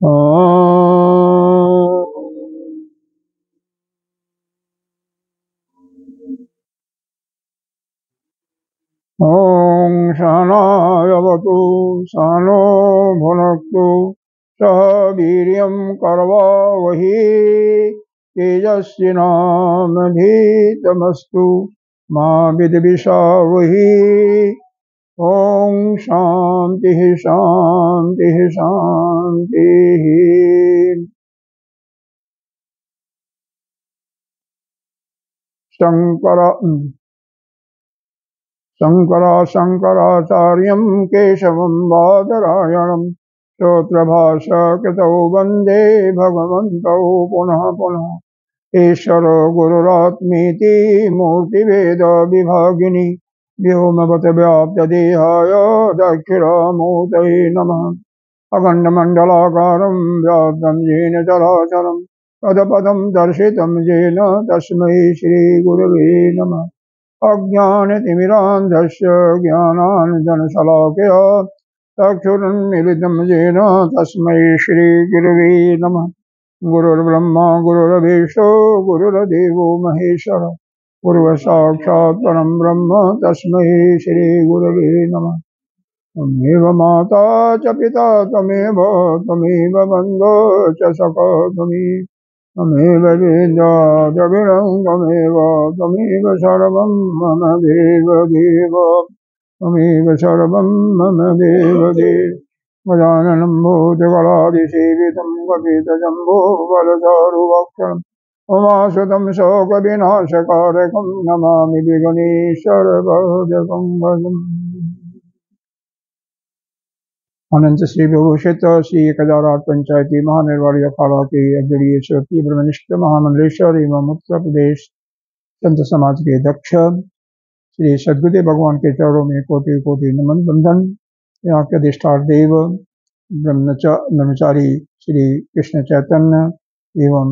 ॐ सहनावतु सहनो भुनक्तु सह वीर्यं करवावहै तेजस्विनावधीतमस्तु मा विद्विषावहै। ॐ शान्तिः शान्तिः शान्तिः। शङ्कराचार्यं केशवं बादरायणं श्रोत्रभाष्यकृतौ वन्दे भगवन्तौ पुनः पुनः। ईश्वरो गुरुरात्मेति मूर्तिभेद विभागिनि व्योमवत् व्याप्तदेहाय दक्षिणामूर्तये नमः। अखण्डमण्डलाकारं व्याप्तं येन चराचरं पदपदं दर्शितं येन तस्मै श्रीगुरवे नमः। अज्ञानतिमिरान्धस्य ज्ञानाञ्जनशलाकया चक्षुरुन्मीलितं येन तस्मै श्रीगुरवे नमः। गुरुर्ब्रह्मा गुरुर्विष्णु गुरुर्देवो महेश्वर गुरुर्साक्षात् परं ब्रह्म तस्मै श्रीगुरवे नमः। त्वमेव माता च पिता त्वमेव बन्धो च सखा त्वमेव वेद्या च वीरं त्वमेव सर्वं मम देवदेव त्वमेव सर्वं मम देवदेव। गजाननं भूतगणाधिसेवितं कपितजम्बूफलचारुभक्षणम् उमासुतं शोकविनाशकारकं नमामि विघ्नेश्वरपादपङ्कजम्। अनंत श्री विभूषित श्री 1008 पंचायती महानिर्वाणी अखाड़ा के अग्रणीय श्रोती ब्रह्मनिष्ठ महामंडलेश्वर एवं उत्तर प्रदेश संत समाज के अध्यक्ष श्री सद्गुरुदेव भगवान के चरणों में कोटि कोटि नमन बंधन। यहाँ के अधिष्ठान देव ब्रह्मचारी श्री कृष्ण चैतन्य एवं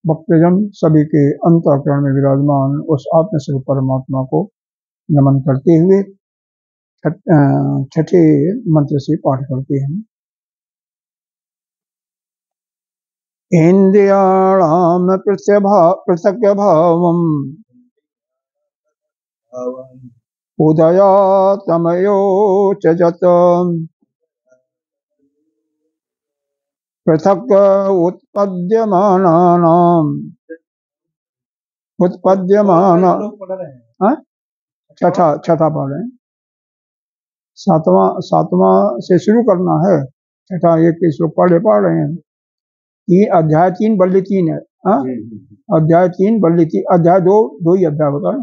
भक्तजन सभी के अंतःकरण में विराजमान उस आत्मस्वरूप परमात्मा को नमन करते हुए छठे मंत्र से पाठ करते हैं। इंद्रियाणाम पृथक् भावम उदयातमयो च जत पृथक् उत्पद्यमानानाम् छठा पढ़ रहे हैं। सातवां से शुरू करना है। छठा एक श्लोक पढ़ रहे हैं। ये अध्याय 3 बल्ली 3 है। अध्याय 3 बल्ली 3 अध्याय 2 ही अध्याय होता है।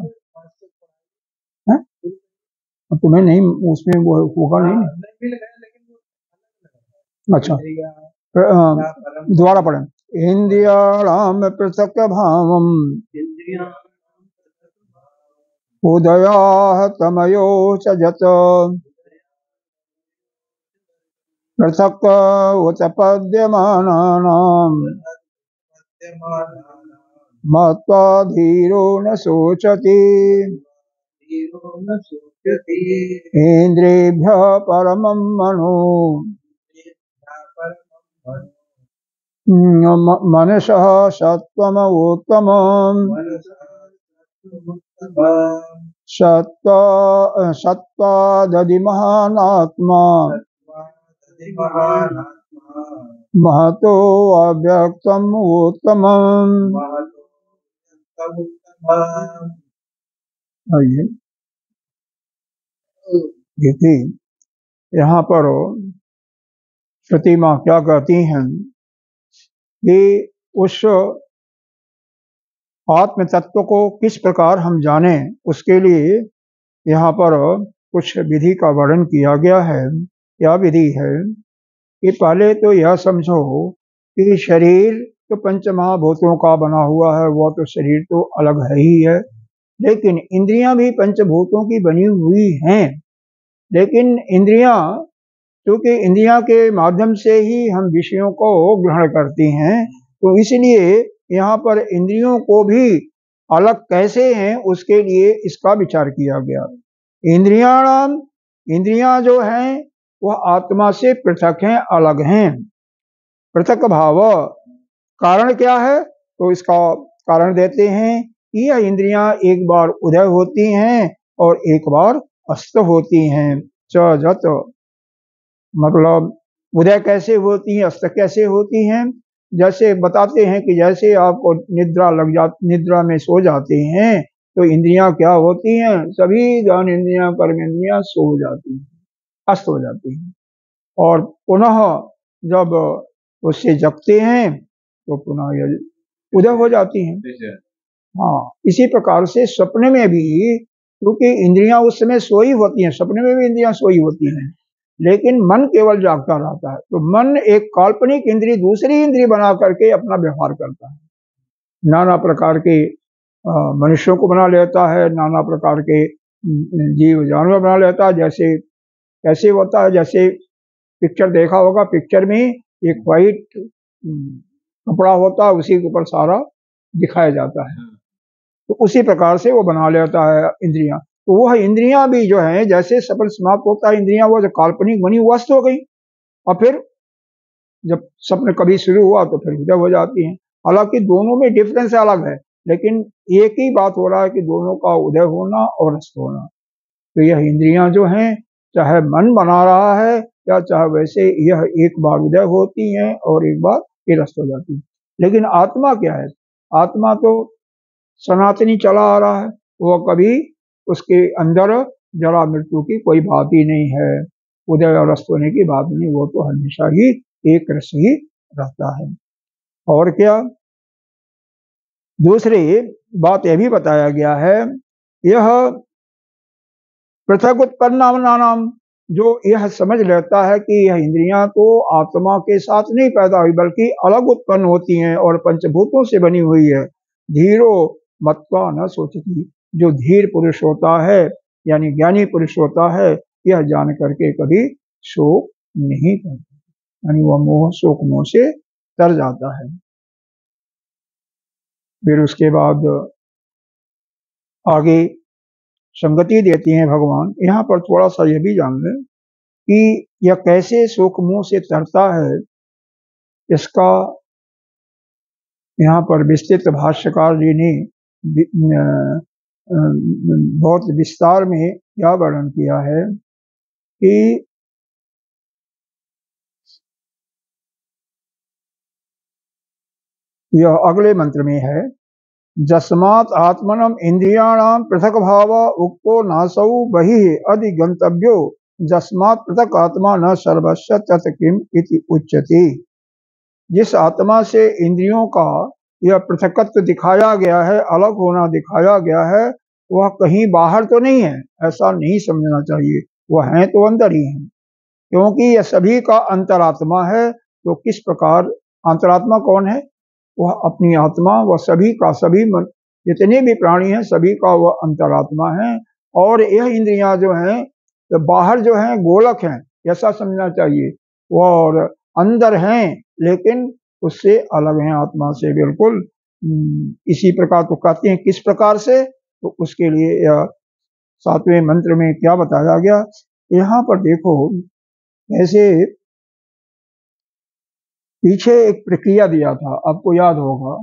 तुम्हें नहीं उसमें वो होगा नहीं। अच्छा दोबारा पढ़ें। इंद्रियाणाम पृथक् भावम उदयातमयो च जत पृथक् उत्पद्यमानानाम् मत्वा धीरो न शोचति इंद्रियभ्यः परमं मनो मनसः सत्त्वमुत्तमम् सत्त्वादधिमहानात्मा महतो अव्यक्तम् उत्तमम्। देखिए यहाँ पर श्रुति माँ क्या कहती हैं कि उस आत्म तत्व को किस प्रकार हम जाने, उसके लिए यहाँ पर कुछ विधि का वर्णन किया गया है। क्या विधि है कि पहले तो यह समझो कि शरीर तो पंच महाभूतों का बना हुआ है, वो तो शरीर तो अलग है ही है, लेकिन इंद्रियां भी पंचभूतों की बनी हुई हैं। लेकिन इंद्रियां, क्योंकि इंद्रियां के माध्यम से ही हम विषयों को ग्रहण करती हैं, तो इसलिए यहाँ पर इंद्रियों को भी अलग कैसे हैं उसके लिए इसका विचार किया गया। इंद्रियां जो हैं वह आत्मा से पृथक हैं, अलग हैं। पृथक भाव कारण क्या है? तो इसका कारण देते हैं कि यह इंद्रियां एक बार उदय होती हैं और एक बार अस्त होती हैं। च जत मतलब उदय कैसे होती हैं, अस्त कैसे होती हैं? जैसे बताते हैं कि जैसे आपको निद्रा लग जा, निद्रा में सो जाते हैं तो इंद्रियां क्या होती हैं? सभी ज्ञान इंद्रियां, कर्म इंद्रियां सो जाती हैं, अस्त हो जाती हैं, और पुनः जब उससे जगते हैं तो पुनः ये उदय हो जाती हैं। हाँ, इसी प्रकार से सपने में भी, क्योंकि इंद्रियां उस समय सोई होती हैं, सपने में भी इंद्रियां सोई होती हैं, लेकिन मन केवल जागता रहता है। तो मन एक काल्पनिक इंद्री दूसरी इंद्री बना करके अपना व्यवहार करता है, नाना प्रकार के मनुष्यों को बना लेता है, नाना प्रकार के जीव जानवर बना लेता है। जैसे कैसे होता है, जैसे पिक्चर देखा होगा, पिक्चर में एक वाइट कपड़ा होता है, उसी के ऊपर सारा दिखाया जाता है, तो उसी प्रकार से वो बना लेता है इंद्रियां। तो वह इंद्रियां भी जो है, जैसे सपन समाप्त होता है, इंद्रियां वो जो काल्पनिक बनी वो अस्त हो गई, और फिर जब स्वप्न कभी शुरू हुआ तो फिर उदय हो जाती हैं। हालांकि दोनों में डिफरेंस अलग है, लेकिन एक ही बात हो रहा है कि दोनों का उदय होना और अस्त होना। तो यह इंद्रियां जो हैं, चाहे मन बना रहा है या चाहे वैसे, यह एक बार उदय होती हैं और एक बार फिर अस्त हो जाती है। लेकिन आत्मा क्या है? आत्मा तो सनातनी चला आ रहा है, वो कभी उसके अंदर जरा मृत्यु की कोई बात ही नहीं है, उदय और अस्त होने की बात नहीं, वो तो हमेशा ही एक रस ही रहता है। और क्या दूसरी बात यह भी बताया गया है, यह पृथक उत्पन्न नाम, जो यह समझ लेता है कि यह इंद्रियां तो आत्मा के साथ नहीं पैदा हुई बल्कि अलग उत्पन्न होती हैं और पंचभूतों से बनी हुई है। धीरो मत्वा न सोचती, जो धीर पुरुष होता है यानी ज्ञानी पुरुष होता है, यह जान करके कभी शोक नहीं करता, यानी वह मोह शोक मोह से तर जाता है। फिर उसके बाद आगे संगति देती हैं भगवान। यहाँ पर थोड़ा सा यह भी जान लें कि यह कैसे शोक मोह से तरता है, इसका यहाँ पर विस्तृत भाष्यकार जी ने बहुत विस्तार में क्या वर्णन किया है कि यह अगले मंत्र में है, जस्मात् आत्मनम इंद्रियाणाम पृथक भाव उक्तो नासौ बहिः अधिगंतव्यो जस्मात् पृथक आत्मा न सर्वस्य तत् किम इति उच्यते। जिस आत्मा से इंद्रियों का यह पृथकत्व दिखाया गया है, अलग होना दिखाया गया है, वह कहीं बाहर तो नहीं है, ऐसा नहीं समझना चाहिए, वह है तो अंदर ही है, क्योंकि यह सभी का अंतरात्मा है। तो किस प्रकार अंतरात्मा कौन है? वह अपनी आत्मा, वह सभी का सभी जितने भी प्राणी हैं सभी का वह अंतरात्मा है। और यह इंद्रियां जो हैं तो बाहर जो हैं गोलक हैं, ऐसा समझना चाहिए, वह और अंदर हैं लेकिन उससे अलग हैं, आत्मा से बिल्कुल। इसी प्रकार तो कहते हैं किस प्रकार से, तो उसके लिए यह 7वें मंत्र में क्या बताया गया, यहाँ पर देखो। ऐसे पीछे एक प्रक्रिया दिया था, आपको याद होगा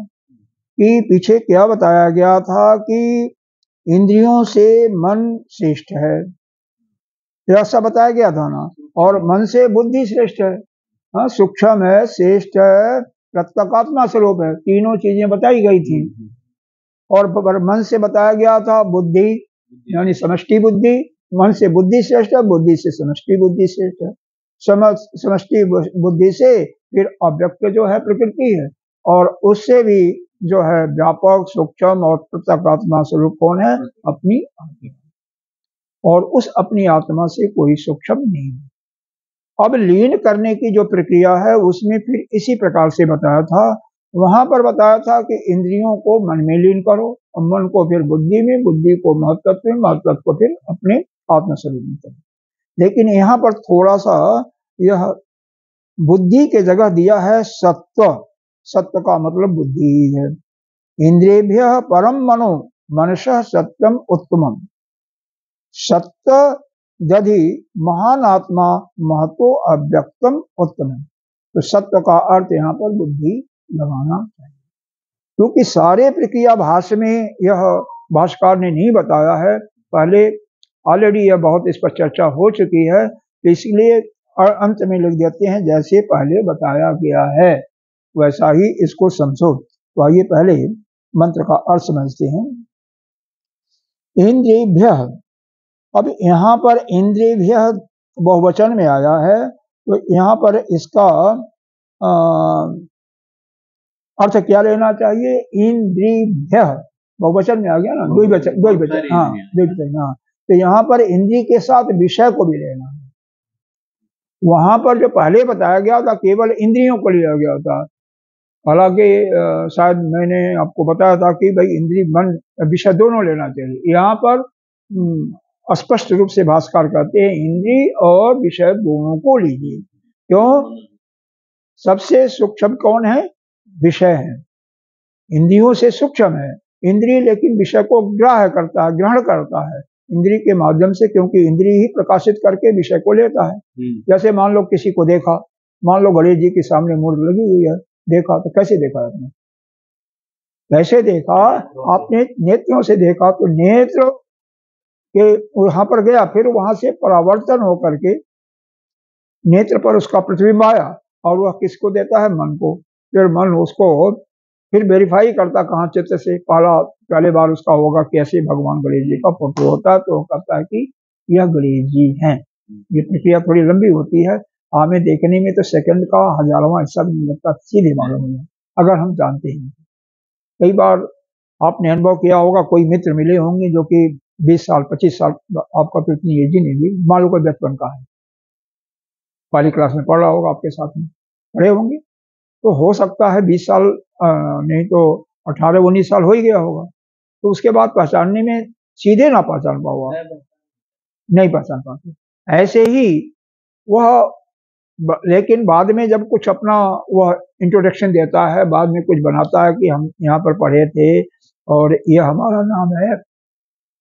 कि पीछे क्या बताया गया था कि इंद्रियों से मन श्रेष्ठ है, ऐसा बताया गया था ना, और मन से बुद्धि श्रेष्ठ है। हाँ, सूक्ष्म है, श्रेष्ठ है, प्रत्यक्षात्मा स्वरूप है, तीनों चीजें बताई गई थी। और मन से बताया गया था बुद्धि, यानी समष्टि बुद्धि, मन से बुद्धि श्रेष्ठ है, बुद्धि से समष्टि बुद्धि श्रेष्ठ है, समष्टि बुद्धि से फिर अव्यक्त जो है प्रकृति है, और उससे भी जो है व्यापक सूक्ष्म और प्रत्यक्षात्मा स्वरूप कौन है? अपनी आत्मा, और उस अपनी आत्मा से कोई सूक्ष्म नहीं है। अब लीन करने की जो प्रक्रिया है उसमें फिर इसी प्रकार से बताया था, वहां पर बताया था कि इंद्रियों को मन में लीन करो, और मन को फिर बुद्धि में, बुद्धि को महत्त्व में, महत्त्व को फिर अपने आत्मस्वरूप में करो। लेकिन यहाँ पर थोड़ा सा यह बुद्धि के जगह दिया है सत्व। सत्व का मतलब बुद्धि ही है। इंद्रियभ्य परम मनो मनसः सत्यम उत्तमम, सत्य दधि महान आत्मा महतो अव्यक्तम उत्तम। तो सत्व का अर्थ यहाँ पर बुद्धि लगाना चाहिए, क्योंकि सारे प्रक्रिया भाष्य में यह भाष्यकार ने नहीं बताया है, पहले ऑलरेडी यह बहुत इस पर चर्चा हो चुकी है, तो इसलिए अंत में लिख देते हैं जैसे पहले बताया गया है वैसा ही इसको समझो। तो आइए पहले मंत्र का अर्थ समझते हैं। इंद्रियभ्य, अब यहाँ पर इंद्रियभ्य बहुवचन में आया है, तो यहाँ पर इसका अर्थ क्या लेना चाहिए? इंद्रियभ्य बहुवचन में आ गया ना, दो वचन, हाँ। तो यहाँ पर इंद्रिय के साथ विषय को भी लेना है। वहां पर जो पहले बताया गया था केवल इंद्रियों को लिया गया था, हालांकि शायद मैंने आपको बताया था कि भाई इंद्रिय मन विषय दोनों लेना चाहिए। यहाँ पर स्पष्ट रूप से भाष्यकार कहते हैं इंद्रिय और विषय दोनों को लीजिए। क्यों? सबसे सूक्ष्म कौन है? विषय है। इंद्रियों से सूक्ष्म है इंद्रिय, लेकिन विषय को ग्राह्य करता है, ग्रहण करता है इंद्रिय के माध्यम से, क्योंकि इंद्रिय ही प्रकाशित करके विषय को लेता है। जैसे मान लो किसी को देखा, मान लो गणेश जी के सामने मूर्ति लगी हुई है, देखा तो कैसे देखा आपने? कैसे देखा? आपने नेत्रों से देखा, तो नेत्र के वहां पर गया, फिर वहां से परावर्तन होकर के नेत्र पर उसका प्रतिबिंब आया, और वह किसको देता है? मन को। फिर मन उसको फिर वेरीफाई करता कहाँ? चित्र से। पहले बार उसका होगा कैसे भगवान गणेश जी का फोटो होता है, तो कहता है कि यह गणेश जी हैं। ये प्रक्रिया थोड़ी लंबी होती है, हमें देखने में तो सेकंड का 1000वां हिस्सा भी नहीं लगता, सीधे मालूम है अगर हम जानते हैं। कई बार आपने अनुभव किया होगा, कोई मित्र मिले होंगे जो कि 20 साल 25 साल, आपका तो इतनी एज ही नहीं हुई, मान लो कोई बचपन का है, पहली क्लास में पढ़ रहा होगा आपके साथ में, पढ़े होंगे, तो हो सकता है 20 साल नहीं तो 18-19 साल हो ही गया होगा, तो उसके बाद पहचानने में सीधे ना पहचान पाओ, नहीं पहचान पाते। ऐसे ही वह, लेकिन बाद में जब कुछ अपना वह इंट्रोडक्शन देता है, बाद में कुछ बनाता है कि हम यहाँ पर पढ़े थे और यह हमारा नाम है,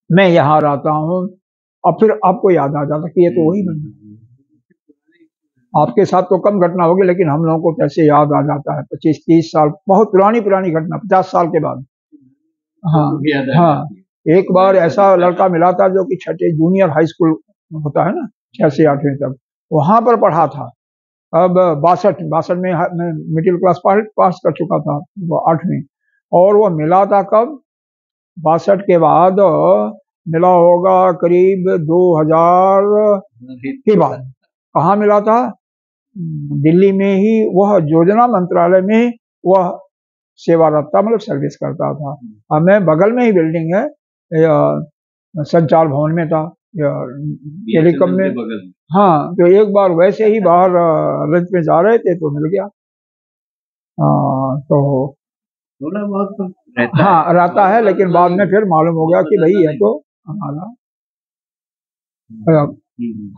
मैं यहाँ रहता हूँ, और फिर आपको याद आ जाता कि ये तो वही बंदा। आपके साथ तो कम घटना होगी, लेकिन हम लोगों को कैसे याद आ जाता है 25-30 साल, बहुत पुरानी घटना, 50 साल के बाद। हाँ, एक बार ऐसा लड़का मिला था जो कि छठे जूनियर हाई स्कूल होता है ना, 6 से 8वीं तक, वहां पर पढ़ा था। अब 62 में मिडिल क्लास पास कर चुका था, वो 8वीं, और वो मिला था कब? 62 के बाद मिला होगा करीब 2000 के बाद। कहाँ मिला था? दिल्ली में ही, वह योजना मंत्रालय में वह सेवारत था, मतलब सर्विस करता था। हमें बगल में ही बिल्डिंग है, संचार भवन में था, टेलीकॉम में। हाँ, तो एक बार वैसे ही बाहर लंच में जा रहे थे तो मिल गया। तो हाँ रहता है, लेकिन बाद में फिर मालूम हो गया कि भाई ये तो हमारा,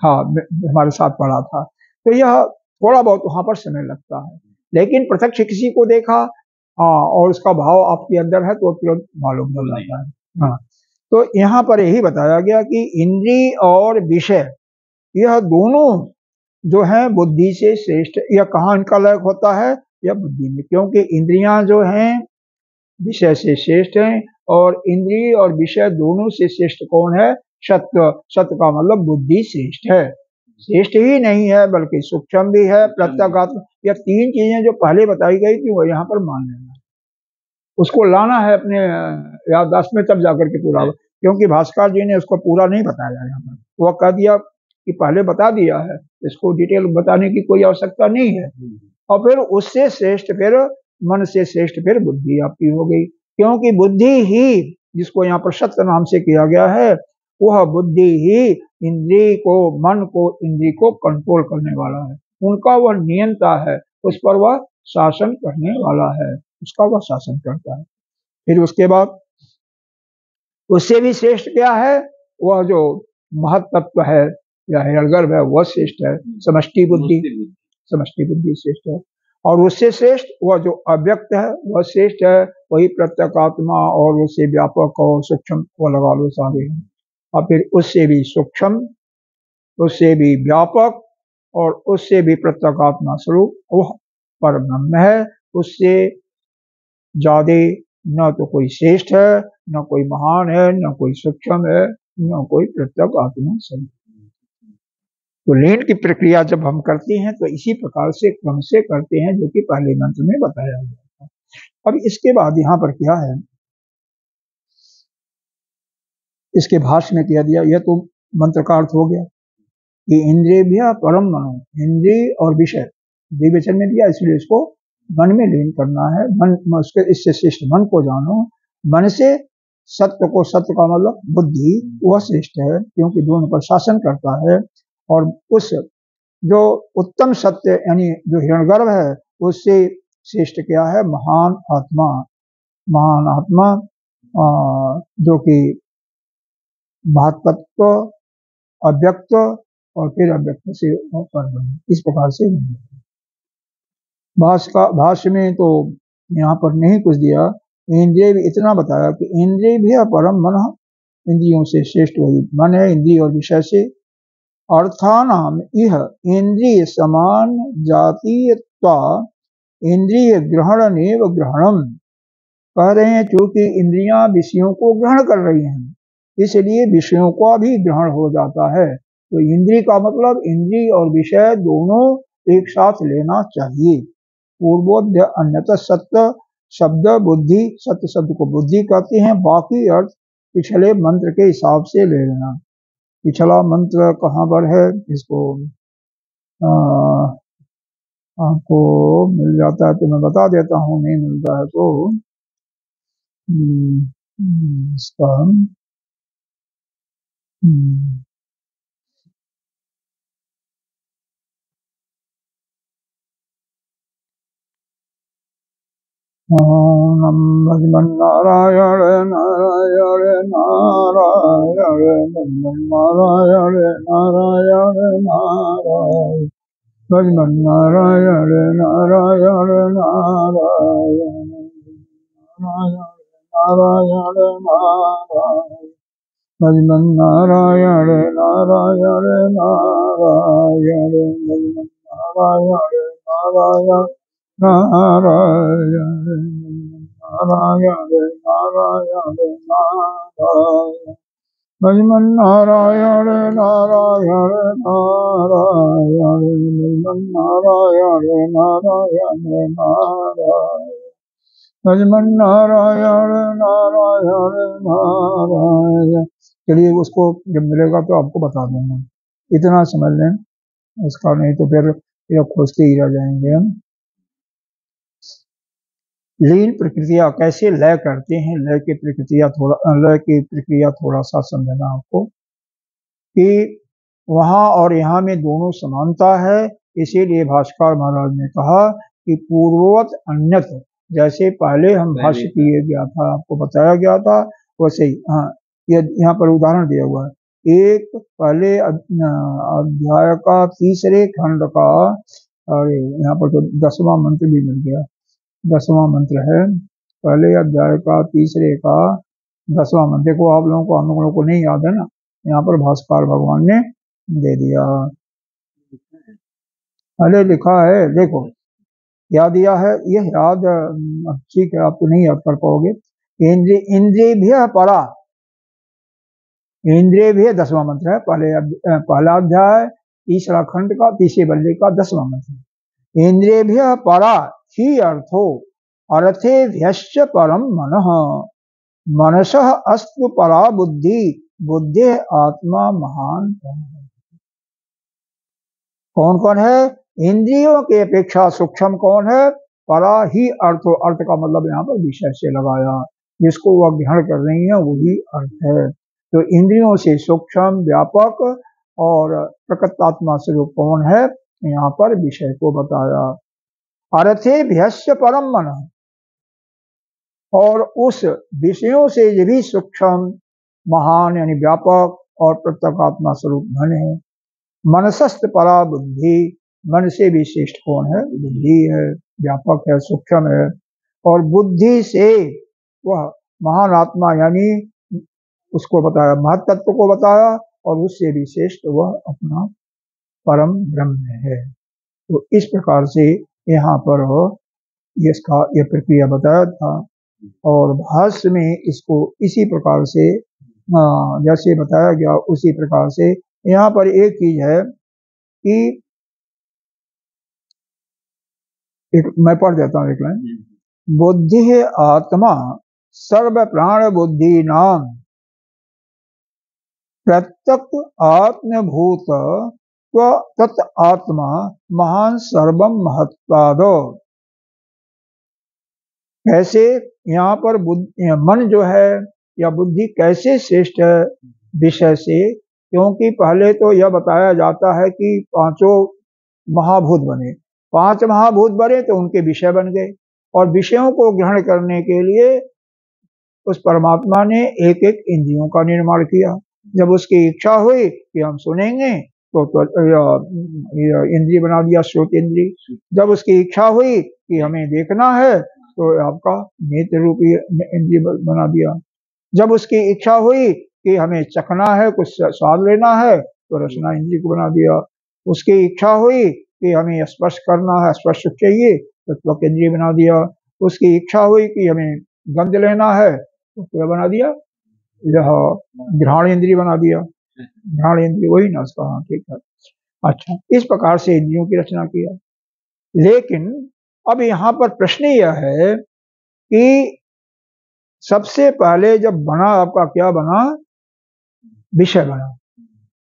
हाँ, हमारे साथ पढ़ा था। तो यह थोड़ा बहुत वहां पर समय लगता है, लेकिन प्रत्यक्ष किसी को देखा, हाँ, और उसका भाव आपके अंदर है तो तुरंत मालूम हो जाता है। हाँ, तो यहाँ पर यही बताया गया कि इंद्रिय और विषय यह दोनों जो है बुद्धि से श्रेष्ठ, यह कहाँ इनका लय होता है? यह बुद्धि में, क्योंकि इंद्रियां जो हैं विषय से श्रेष्ठ हैं, और इंद्रिय और विषय दोनों से श्रेष्ठ कौन है? सत्व। सत्व का मतलब बुद्धि श्रेष्ठ है, श्रेष्ठ ही नहीं है बल्कि सूक्ष्म भी है, प्रत्यगात्म। यह 3 चीजें जो पहले बताई गई थी वो यहाँ पर मान लेना, उसको लाना है अपने याददाश्त में, तब जाकर के पूरा, क्योंकि भास्कर जी ने उसको पूरा नहीं बताया यहाँ पर, वह कह दिया कि पहले बता दिया है, इसको डिटेल बताने की कोई आवश्यकता नहीं है। और फिर उससे श्रेष्ठ फिर मन से श्रेष्ठ फिर बुद्धि आपकी हो गई, क्योंकि बुद्धि ही, जिसको यहाँ पर सत्य नाम से किया गया है, वह बुद्धि ही इंद्रिय को, मन को, इंद्रिय को कंट्रोल करने वाला है, उनका वह नियंता है, उस पर वह शासन करने वाला है, उसका वह शासन करता है। फिर उसके बाद उससे भी श्रेष्ठ क्या है? वह जो महत्त्व है या हिरण्यगर्भ है वह श्रेष्ठ है, समष्टि बुद्धि, समष्टि बुद्धि श्रेष्ठ है। और उससे श्रेष्ठ वह जो अव्यक्त है वह श्रेष्ठ है, वही प्रत्येगात्मा, और उससे व्यापक और सूक्ष्म, वो लगा लो सारे हैं। और फिर उससे भी सूक्ष्म, उससे भी व्यापक, और उससे भी प्रत्येगात्मा स्वरूप, वह पर ब्रह्म है, उससे ज्यादा न तो कोई श्रेष्ठ है, न कोई महान है, न कोई सूक्ष्म है, न कोई पृथक आत्मा स्वरूप। तो लीन की प्रक्रिया जब हम करते हैं तो इसी प्रकार से क्रम से करते हैं, जो कि पहले मंत्र में बताया गया था। अब इसके बाद यहाँ पर क्या है, इसके भाष्य में कह दिया, यह तो मंत्र का अर्थ हो गया कि इंद्रिय परम मनो, इंद्रिय और विषय द्विवचन में दिया, इसलिए इसको मन में लीन करना है। मन उसके इससे श्रेष्ठ मन को जानो। मन से सत्य को, सत्य का मतलब बुद्धि, वह श्रेष्ठ है क्योंकि दोनों पर शासन करता है। और उस जो उत्तम सत्य यानी जो हिरण्यगर्भ है, उससे श्रेष्ठ क्या है, महान आत्मा। महान आत्मा जो कि महत्त्व, अव्यक्त और फिर अव्यक्त से पर, इस प्रकार से भाष्य में तो यहाँ पर नहीं कुछ दिया। इंद्रिय भी इतना बताया कि इंद्रिय भी परम मन, इंद्रियों से श्रेष्ठ वही मन है, इंद्रिय और विषय से। अर्थानाम इह इंद्रिय समान जातीयत्वा इंद्रिय ग्रहणमेव ग्रहणम। कह रहे हैं क्योंकि इंद्रियां विषयों को ग्रहण कर रही हैं, इसलिए विषयों का भी ग्रहण हो जाता है। तो इंद्रिय का मतलब इंद्रिय और विषय दोनों एक साथ लेना चाहिए। पूर्वोध्य अन्यतः सत्य शब्द बुद्धि, सत्य शब्द को बुद्धि कहते हैं, बाकी अर्थ पिछले मंत्र के हिसाब से ले लेना। पिछला मंत्र कहाँ पर है, इसको आपको मिल जाता है तो मैं बता देता हूँ, नहीं मिलता है तो इसका नम नारायण नारायण नारायण नारायण नारायण नारायण भजमन नारायण नारायण नारायण नारायण नारायण भजमन नारायण नारायण नारायण भजमन नारायण नारायण नारायण नारायण नारायण नारायण भजमन नारायण नारायण नारायण भजमन नारायण नारायण नारायण भजमन नारायण नारायण नारायण। चलिए उसको जब मिलेगा तो आपको बता दूंगा, इतना समझ लें उसका, नहीं तो फिर खोजते ही रह जाएंगे हम। लीन प्रक्रिया कैसे लय करते हैं, लय की प्रक्रिया थोड़ा सा समझना आपको कि वहां और यहाँ में दोनों समानता है। इसीलिए भाष्कर महाराज ने कहा कि पूर्ववत अन्यत, जैसे पहले हम भाष्य किए गया था, आपको बताया गया था, वैसे ही हाँ यहाँ पर उदाहरण दिया हुआ है। एक पहले अध्याय का तीसरे खंड का, और यहाँ पर तो 10वां मंत्र भी मिल गया, 10वां मंत्र है, पहले अध्याय का तीसरे का 10वां मंत्र को आप लोगों को, हम लोगों को नहीं याद है ना, यहाँ पर भास्कर भगवान ने दे दिया। पहले लिखा है, देखो क्या दिया है, ये याद ठीक है, आप तो नहीं याद कर पाओगे। इंद्रिय भी परा, इंद्रिय भी 10वां मंत्र है, पहला अध्याय तीसरा खंड का तीसरे बल्ले का 10वां मंत्र। इंद्रिय भी परा ही अर्थो अर्थे व्यश्च परम मनः मनसः अस्तु परा बुद्धि बुद्धि आत्मा महान। कौन कौन है, इंद्रियों के अपेक्षा सूक्ष्म कौन है, परा ही अर्थो, अर्थ का मतलब यहाँ पर विषय से लगाया, जिसको वह ग्रहण कर रही है वही अर्थ है। तो इंद्रियों से सूक्ष्म व्यापक और प्रकटात्मा स्वरूप कौन है, यहाँ पर विषय को बताया। अर्थे भ्यस्य परम मन, और उस विषयों से ये भी सूक्ष्म महान यानी व्यापक और प्रत्यगात्मा स्वरूप मन है। मनसस्त परा बुद्धि, मन से भी श्रेष्ठ कौन है, बुद्धि है, व्यापक है, सूक्ष्म है, और बुद्धि से वह महान आत्मा यानी उसको बताया, महत्त्व को बताया, और उससे भी श्रेष्ठ वह अपना परम ब्रह्म है। तो इस प्रकार से यहाँ पर ये प्रक्रिया बताया था। और भाष्य में इसको इसी प्रकार से जैसे बताया गया उसी प्रकार से यहाँ पर एक चीज है कि मैं पढ़ देता हूँ एक लाइन। बुद्धि आत्मा सर्व प्राण बुद्धि नाम प्रत्यक आत्मभूत तत् आत्मा महान सर्वम महत्वादो। कैसे यहाँ पर मन जो है या बुद्धि कैसे श्रेष्ठ है विषय से, क्योंकि पहले तो यह बताया जाता है कि पांचों महाभूत बने, 5 महाभूत बने तो उनके विषय बन गए, और विषयों को ग्रहण करने के लिए उस परमात्मा ने एक एक इंद्रियों का निर्माण किया। जब उसकी इच्छा हुई कि हम सुनेंगे तो इंद्रिय बना दिया, श्रोत इंद्रिय। जब उसकी इच्छा हुई कि हमें देखना है तो आपका नेत्र रूपी इंद्रिय बना दिया। जब उसकी इच्छा हुई कि हमें चखना है, कुछ स्वाद लेना है, तो रसना इंद्रिय को बना दिया। उसकी इच्छा हुई कि हमें स्पर्श करना है, स्पर्श चाहिए, तो त्वक इंद्रिय बना दिया। उसकी इच्छा हुई कि हमें गंध लेना है तो क्या बना दिया, यह घ्राण इंद्रिय बना दिया। घ्राण इंद्रिय वही ना उसका, हाँ ठीक है। अच्छा, इस प्रकार से इंद्रियों की रचना किया। लेकिन अब यहाँ पर प्रश्न यह है कि सबसे पहले जब बना आपका क्या बना, विषय बना।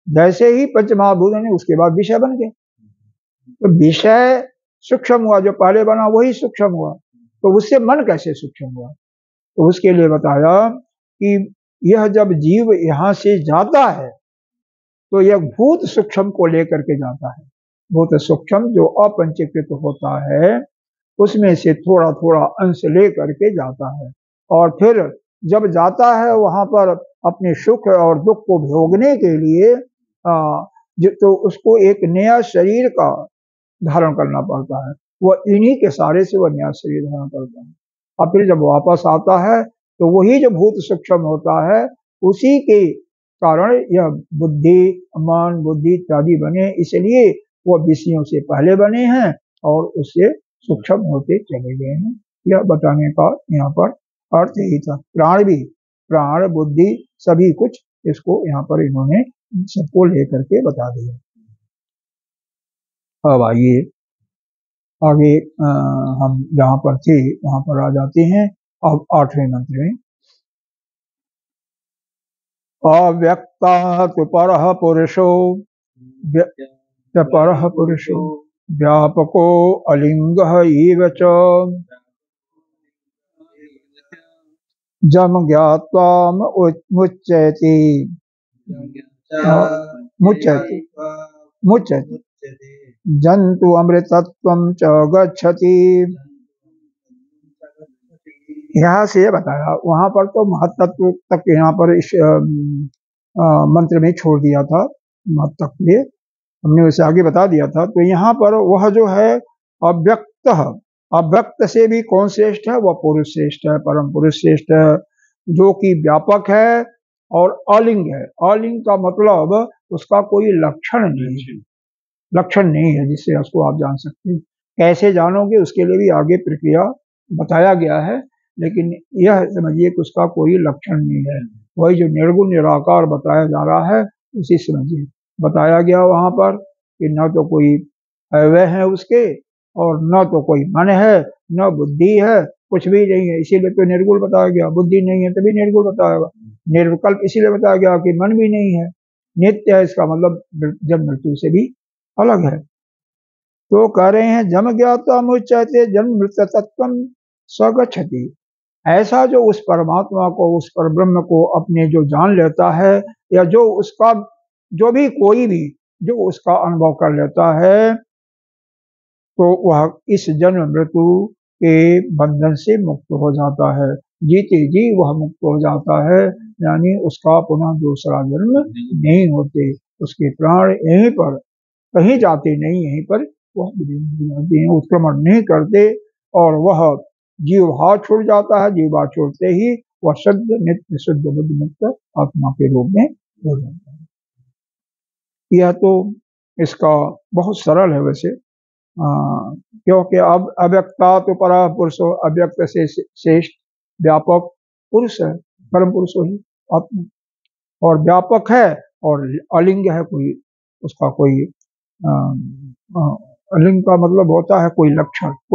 जैसे ही पंचमहाभूत ने उसके बाद विषय बन गए, तो विषय सूक्ष्म हुआ, जो पहले बना वही सूक्ष्म हुआ, तो उससे मन कैसे सूक्ष्म हुआ। तो उसके लिए बताया कि यह जब जीव यहाँ से जाता है तो यह भूत सूक्ष्म को लेकर के जाता है। भूत सूक्ष्म जो अपंचीकृत होता है उसमें से थोड़ा थोड़ा अंश ले करके जाता है, और फिर जब जाता है वहां पर अपने सुख और दुख को भोगने के लिए तो उसको एक नया शरीर का धारण करना पड़ता है। वह इन्हीं के सारे से वह नया शरीर धारण करता है, और फिर जब वापस आता है तो वही जो भूत सूक्ष्म होता है उसी के कारण यह बुद्धि, मन, बुद्धि इत्यादि बने। इसलिए वह विषयों से पहले बने हैं और उससे सूक्ष्म होते चले गए हैं। यह बताने का यहाँ पर अर्थ यही था। प्राण भी, प्राण बुद्धि सभी कुछ इसको यहाँ पर इन्होंने सबको लेकर के बता दिया। अब आइए आगे हम जहाँ पर थे वहां पर आ जाते हैं। अब 8वें मंत्र में अव्यक्तात् परः पुरुषो परः पुरुषो व्यापको अलिंगः इव च जम ज्ञात्वा मुच्यते मुच्यते मुच्यते जन्तु अमृतत्वं च गच्छति। यहाँ से बताया, वहां पर तो महत्त्व तक यहाँ पर इस मंत्र में छोड़ दिया था, महत्व के लिए हमने उसे आगे बता दिया था। तो यहाँ पर वह जो है अव्यक्त, अव्यक्त से भी कौन श्रेष्ठ है, वह पुरुष श्रेष्ठ है, परम पुरुष श्रेष्ठ है, जो कि व्यापक है और अलिंग है। अलिंग का मतलब उसका कोई लक्षण नहीं है, लक्षण नहीं है जिससे उसको आप जान सकते हैं। कैसे जानोगे उसके लिए भी आगे प्रक्रिया बताया गया है, लेकिन यह समझिए कि उसका कोई लक्षण नहीं है। वही जो निर्गुण निराकार बताया जा रहा है उसी समझिए बताया गया वहां पर कि न तो कोई अवय है उसके, और न तो कोई मन है, न बुद्धि है, कुछ भी नहीं है। इसीलिए तो निर्गुण बताया गया। बुद्धि नहीं है तभी निर्गुण बताया गया। निर्विकल्प इसीलिए बताया गया कि मन भी नहीं है। नित्य है, इसका मतलब जब मृत्यु से भी अलग है। तो कह रहे हैं जम ज्ञात्वा मुच्यते जन्म मृत्यु तत्वं स्वगच्छति। ऐसा जो उस परमात्मा को, उस परब्रह्म को अपने जो जान लेता है, या जो उसका जो भी कोई भी जो उसका अनुभव कर लेता है, तो वह इस जन्म मृत्यु के बंधन से मुक्त हो जाता है। जीते जी वह मुक्त हो जाता है, यानी उसका पुनः दूसरा जन्म नहीं होते। उसके प्राण यहीं पर कहीं जाते नहीं, यहीं पर वह जाते हैं, उत्क्रमण नहीं करते, और वह जीवभाव छूट जाता है। जीवभाव छोड़ते ही वह शुद्ध नित्य शुद्ध बुद्ध मुक्त आत्मा के रूप में हो जाता है। यह तो इसका बहुत सरल है वैसे, क्योंकि अब अव्यक्ता तो परा पुरुषो, अव्यक्त से श्रेष्ठ व्यापक पुरुष है, परम पुरुष वही आत्मा, और व्यापक है और अलिंग है, कोई उसका कोई अलिंग का मतलब होता है कोई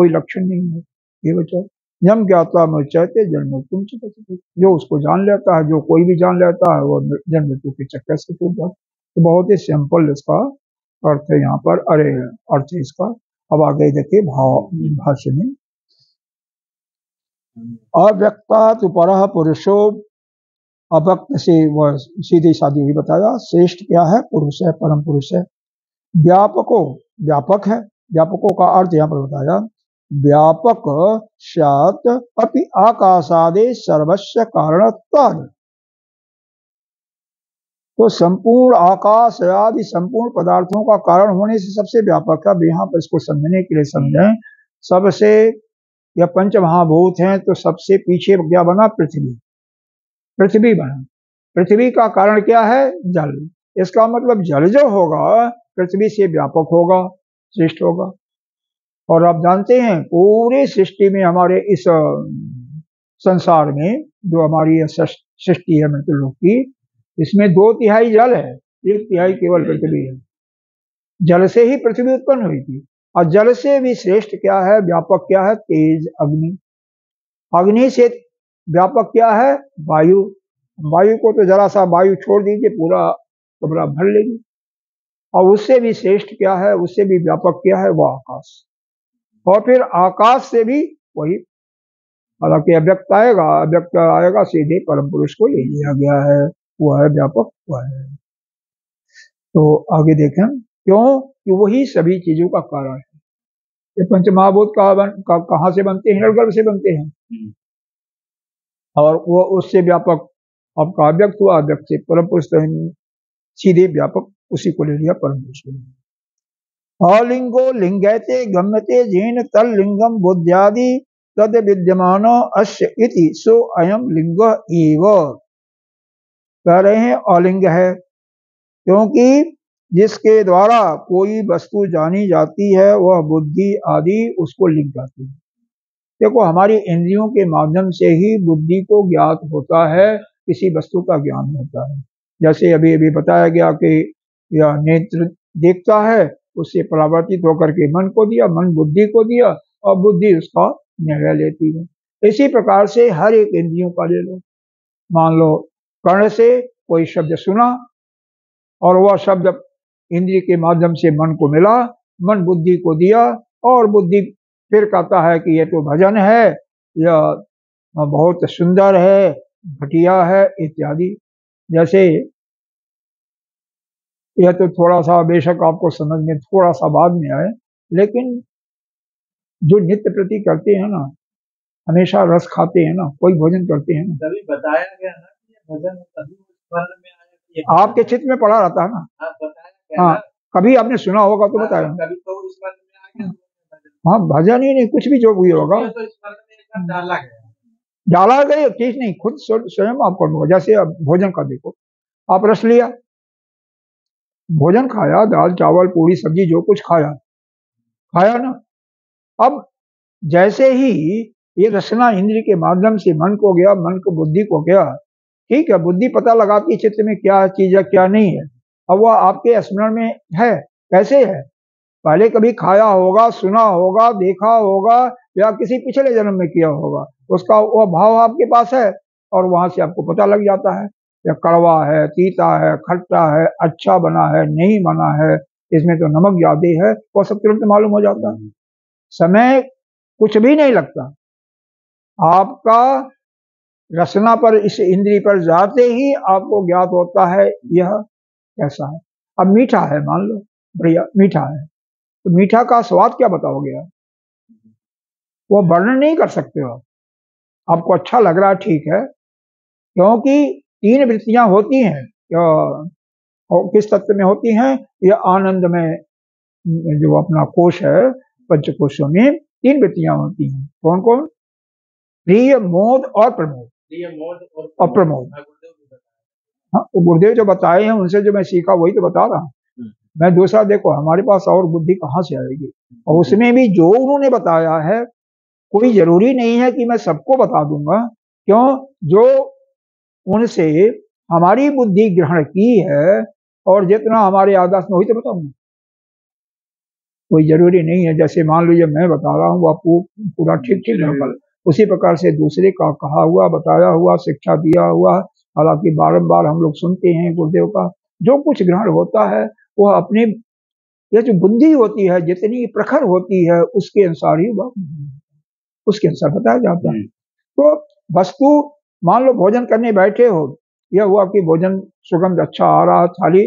लक्षण नहीं है। ये बच्चा यम ज्ञाता मृत्यते जन्म तुम चुके, जो उसको जान लेता है, जो कोई भी जान लेता है वो जन्म मृत्यु के चक्कर से छूट जाता। तो बहुत ही सिंपल इसका अर्थ है यहाँ पर, अरे अर्थ इसका। अब आगे देखिए भाष्य में, अव्यक्तात् परः पुरुषो, अव्यक्त से वह सीधी सादी हुई बताया, श्रेष्ठ क्या है, पुरुष है, परम पुरुष है। व्यापको, व्यापक है, व्यापकों का अर्थ यहाँ पर बताया, व्यापक स्यात् अपि आकाशादे सर्वस्य कारणत्वात्, तो संपूर्ण आकाश आदि संपूर्ण पदार्थों का कारण होने से सबसे व्यापक है। यहाँ पर इसको समझने के लिए समझें, सबसे, या पंच महाभूत हैं तो सबसे पीछे क्या बना, पृथ्वी बना। पृथ्वी का कारण क्या है, जल। इसका मतलब जल जो होगा पृथ्वी से व्यापक होगा, श्रेष्ठ होगा। और आप जानते हैं पूरी सृष्टि में, हमारे इस संसार में जो हमारी सृष्टि है मृत्युलोक की, इसमें 2/3 जल है, 1/3 केवल पृथ्वी है। जल से ही पृथ्वी उत्पन्न हुई थी। और जल से भी श्रेष्ठ क्या है, व्यापक क्या है, तेज अग्नि। अग्नि से व्यापक क्या है, वायु। वायु को तो जरा सा वायु छोड़ दीजिए, पूरा कमरा भर लेगी। और उससे भी श्रेष्ठ क्या है, उससे भी व्यापक क्या है, वह आकाश। और फिर आकाश से भी वही, हालांकि अव्यक्त आएगा सीधे परम पुरुष को ले लिया गया है, वह है व्यापक, वह है। तो आगे देखें, क्यों कि वही सभी चीजों का कारण है। ये पंच महाभूत कहाँ से बनते हैं, हिरण्यगर्भ से बनते हैं, और वो उससे व्यापक आपका अव्यक्त हुआ, अव्यक्त से परम पुरुष, सीधे व्यापक उसी को ले लिया, परम पुरुष को ले लिया। अलिंगो लिंगैते गम्यते जेन तल लिंगम बुद्ध्यादि तद विद्यमानो अस्य इति सो अयम लिंग एव। कह रहे हैं अलिंग है, क्योंकि जिसके द्वारा कोई वस्तु जानी जाती है वह बुद्धि आदि उसको लिंग कहती है। देखो, हमारी इंद्रियों के माध्यम से ही बुद्धि को ज्ञात होता है, किसी वस्तु का ज्ञान होता है। जैसे अभी अभी बताया गया कि यह नेत्र देखता है, उससे परावर्तित होकर के मन को दिया, मन बुद्धि को दिया, और बुद्धि उसका निर्णय लेती है। इसी प्रकार से हर एक इंद्रियों का ले लो, मान लो कर्ण से कोई शब्द सुना, और वह शब्द इंद्रिय के माध्यम से मन को मिला, मन बुद्धि को दिया, और बुद्धि फिर कहता है कि यह तो भजन है, यह बहुत सुंदर है, घटिया है, इत्यादि। जैसे यह तो थोड़ा सा बेशक आपको समझ में थोड़ा सा बाद में आए, लेकिन जो नित्य प्रति करते हैं ना, हमेशा रस खाते हैं ना, कोई भोजन करते हैं ना, तभी बताया गया ना कि भजन तभी स्मरण में आया, आपके चित्त में पड़ा रहता है ना। हाँ, कभी आपने सुना होगा तो बताया, कभी तो स्मरण में आ गया। हाँ, भजन ही नहीं, कुछ भी जो भी होगा डाला गया चीज नहीं, खुद स्वयं आपको अनुभव। जैसे अब भोजन का देखो, आप रस लिया, भोजन खाया, दाल चावल पूरी सब्जी जो कुछ खाया ना। अब जैसे ही ये रसना इंद्रिय के माध्यम से मन को गया, मन को बुद्धि को गया, ठीक है, बुद्धि पता लगाती चित्त में क्या चीज है क्या नहीं है। अब वह आपके स्मरण में है, कैसे है, पहले कभी खाया होगा, सुना होगा, देखा होगा, या किसी पिछले जन्म में किया होगा, उसका वह भाव आपके पास है, और वहां से आपको पता लग जाता है, या कड़वा है, तीता है, खट्टा है, अच्छा बना है, नहीं बना है, इसमें तो नमक ज्यादा है, वह सब तुरंत मालूम हो जाता है। समय कुछ भी नहीं लगता, आपका रसना पर, इस इंद्री पर जाते ही आपको ज्ञात होता है यह कैसा है। अब मीठा है, मान लो भैया मीठा है, तो मीठा का स्वाद क्या बताओगे आप, वो वर्णन नहीं कर सकते हो। आपको अच्छा लग रहा है, ठीक है, क्योंकि 3 वृत्तियां होती हैं, किस तत्व में होती हैं, यह आनंद में, जो अपना कोश है, पंचकोशों में 3 वृत्तियां होती हैं। कौन कौन, प्रिय, मोद और प्रमोद। और प्रमोद, हाँ, तो गुरुदेव जो बताए हैं उनसे जो मैं सीखा वही तो बता रहा हूँ। मैं दूसरा, देखो हमारे पास और बुद्धि कहाँ से आएगी। और उसमें भी जो उन्होंने बताया है, कोई जरूरी नहीं है कि मैं सबको बता दूंगा, क्यों, जो उनसे हमारी बुद्धि ग्रहण की है और जितना हमारे आदर्श में, वही तो बताऊंगा। कोई जरूरी नहीं है, जैसे मान लीजिए मैं बता रहा हूँ आपको पूरा ठीक ठीक नकल, उसी प्रकार से दूसरे का कहा हुआ, बताया हुआ, शिक्षा दिया हुआ, हालांकि बारंबार हम लोग सुनते हैं गुरुदेव का जो कुछ ग्रहण होता है वह अपने, यह जो बुद्धि होती है जितनी प्रखर होती है उसके अनुसार ही वह उसके अनुसार बताया जाता है। तो वस्तु, मान लो भोजन करने बैठे हो, यह हुआ कि भोजन सुगंध अच्छा आ रहा, थाली